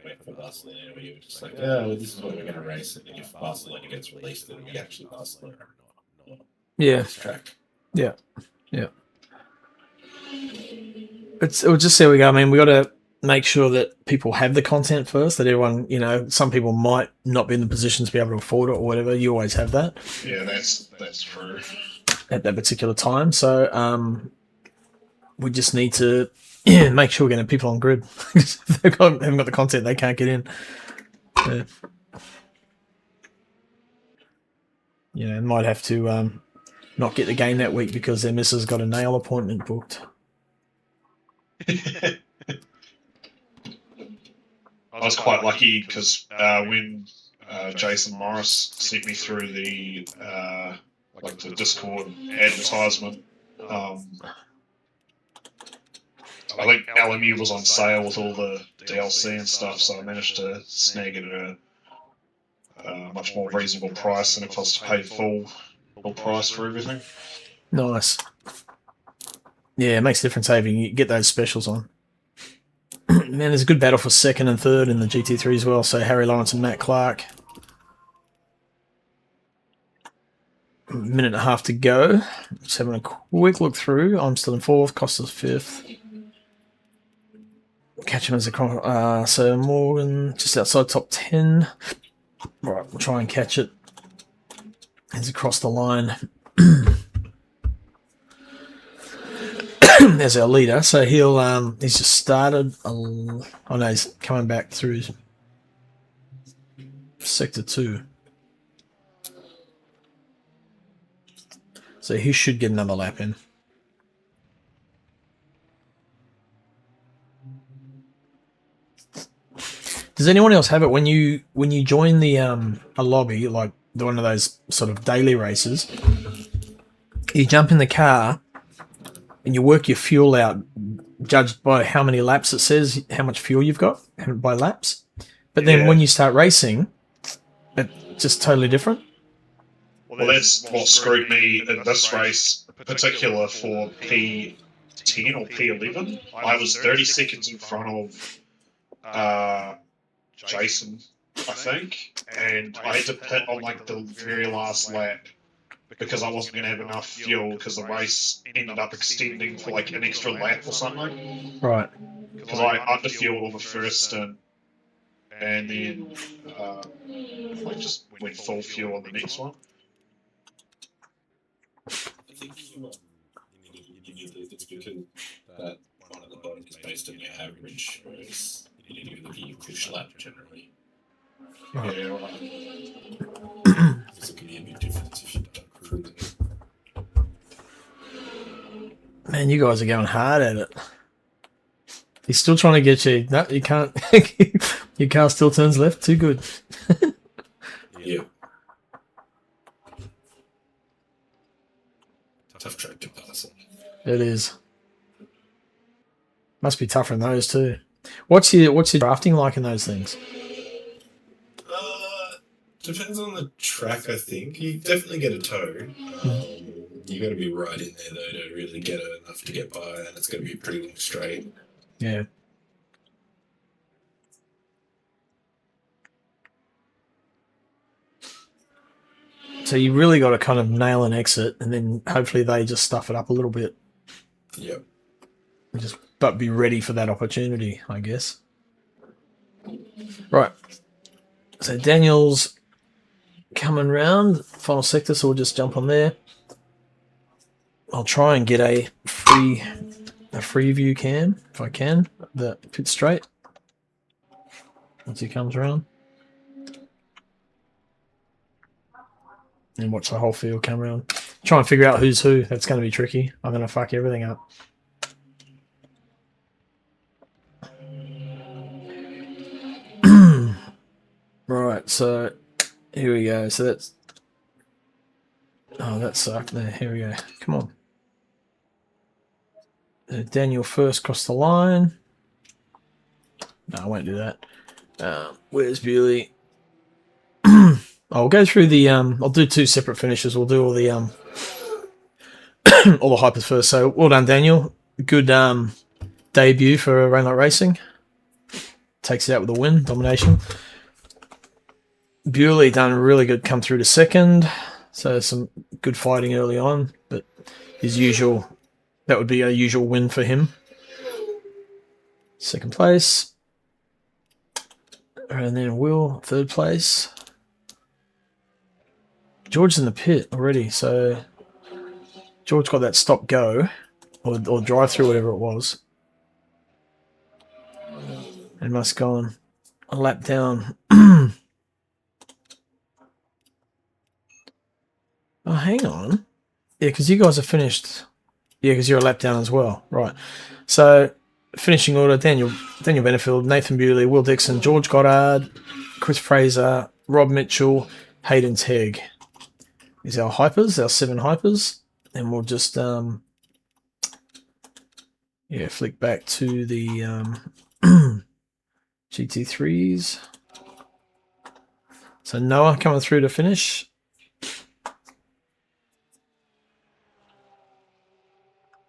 Wait for Barcelona, where you're just like, oh, this is what we're going to race, and if Barcelona gets released, then we actually Barcelona, not this track. Yeah. We'll just see how we go. I mean, we got to make sure that people have the content first. That everyone, some people might not be in the position to be able to afford it or whatever. You always have that. Yeah, that's true. At that particular time, so we just need to make sure we're getting people on grid. If they haven't got the content, they can't get in. Might have to not get the game that week because their missus got a nail appointment booked. I was quite lucky because when Jason Morris sent me through the Discord advertisement, I think LMU was on sale with all the DLC and stuff, so I managed to snag it at a much more reasonable price than it costs to pay full price for everything. Nice. Yeah, it makes a difference having you get those specials on. Man, there's a good battle for second and third in the GT3 as well, so Harry Lawrence and Matt Clark. A minute and a half to go. Just having a quick look through. I'm still in fourth, Costa's fifth. Catch him as a so Morgan just outside top 10. Right, we'll try and catch it. He's across the line. There's our leader, so he's just started. Oh no, he's coming back through sector 2. So he should get another lap in. Does anyone else have it when you join the a lobby, like one of those sort of daily races? You jump in the car and you work your fuel out, judged by how many laps it says how much fuel you've got by laps. But then when you start racing, it's just totally different. Well, that's what screwed me in this race, in particular for P10 or P11. I was 30 seconds in front of Jason, I think, and I had to pit on like the very last lap because I wasn't going to have enough fuel because the race ended up extending for like an extra lap or something. Right. Because I underfueled on the first stint and then I just went full fuel on the next one. I think it's because that one of the is based on your average, whereas you need to look at your push lap generally. Right. Yeah, right. Because it can be a big difference if you don't cruising. Man, you guys are going hard at it. He's still trying to get you. No, you can't. Your car still turns left. Too good. Yeah. Tough track to pass it. It is. Must be tougher in those too. What's your drafting like in those things? Depends on the track, I think. You definitely get a toe. You got to be right in there though to really get it enough to get by, and it's going to be a pretty long straight. Yeah. So you really got to kind of nail an exit, and then hopefully they just stuff it up a little bit. Yep. But be ready for that opportunity, I guess. Right. So Daniel's coming round, final sector, so we'll just jump on there. I'll try and get a free view cam if I can. The pit straight once he comes around, and watch the whole field come around. Try and figure out who's who. That's going to be tricky. I'm going to fuck everything up. Right, so here we go. So that's... Oh, that sucked there. Here we go. Come on. Daniel first across the line. No, I won't do that. Where's Bewley? I'll go through the... I'll do two separate finishes. We'll do all the... all the hypers first. So, well done, Daniel. Good debut for RainLightRacing. Takes it out with a win. Domination. Bewley done really good, come through to second, so some good fighting early on, but his usual, that would be a usual win for him. Second place, and then Will, third place. George's in the pit already, so George got that stop go, or drive through, whatever it was, and must go on a lap down. Oh, hang on. Yeah, because you guys are finished. Yeah, because you're a lap down as well. Right. So, finishing order, Daniel Benefield, Nathan Bewley, Will Dixon, George Goddard, Chris Fraser, Rob Mitchell, Hayden Tegg. These are our hypers, our 7 hypers. And we'll just, flick back to the GT3s. So, Noah coming through to finish.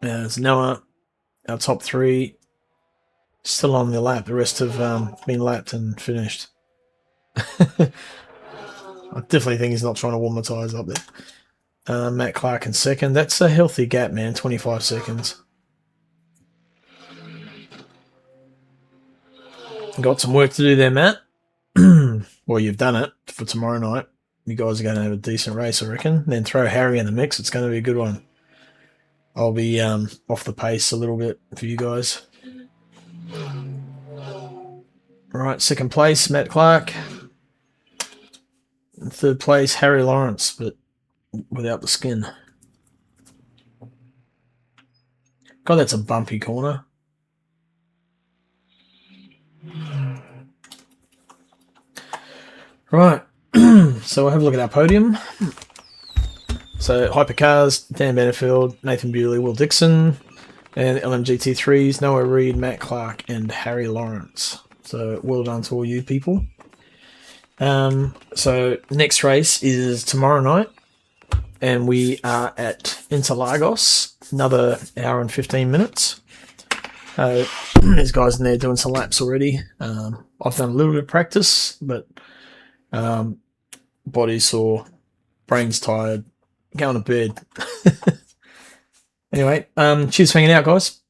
There's Noah, our top 3, still on the lap. The rest have been lapped and finished. I definitely think he's not trying to warm the tyres up there. Matt Clark in second. That's a healthy gap, man. 25 seconds. Got some work to do there, Matt. Well, you've done it for tomorrow night. You guys are going to have a decent race, I reckon. Then throw Harry in the mix. It's going to be a good one. I'll be off the pace a little bit for you guys. Right, second place, Matt Clark. And third place, Harry Lawrence, but without the skin. God, that's a bumpy corner. Right, so we'll have a look at our podium. So, Hypercars, Dan Benefield, Nathan Bewley, Will Dixon, and LMGT3s, Noah Reed, Matt Clark, and Harry Lawrence. So, well done to all you people. So, next race is tomorrow night, and we are at Interlagos, another hour and 15 minutes. There's guys in there doing some laps already. I've done a little bit of practice, but body's sore, brain's tired. Going to bed. Anyway, cheers for hanging out, guys.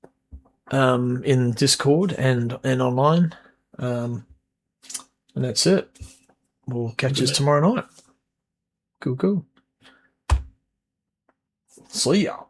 In Discord and online. And that's it. We'll catch you tomorrow night. Cool. See ya.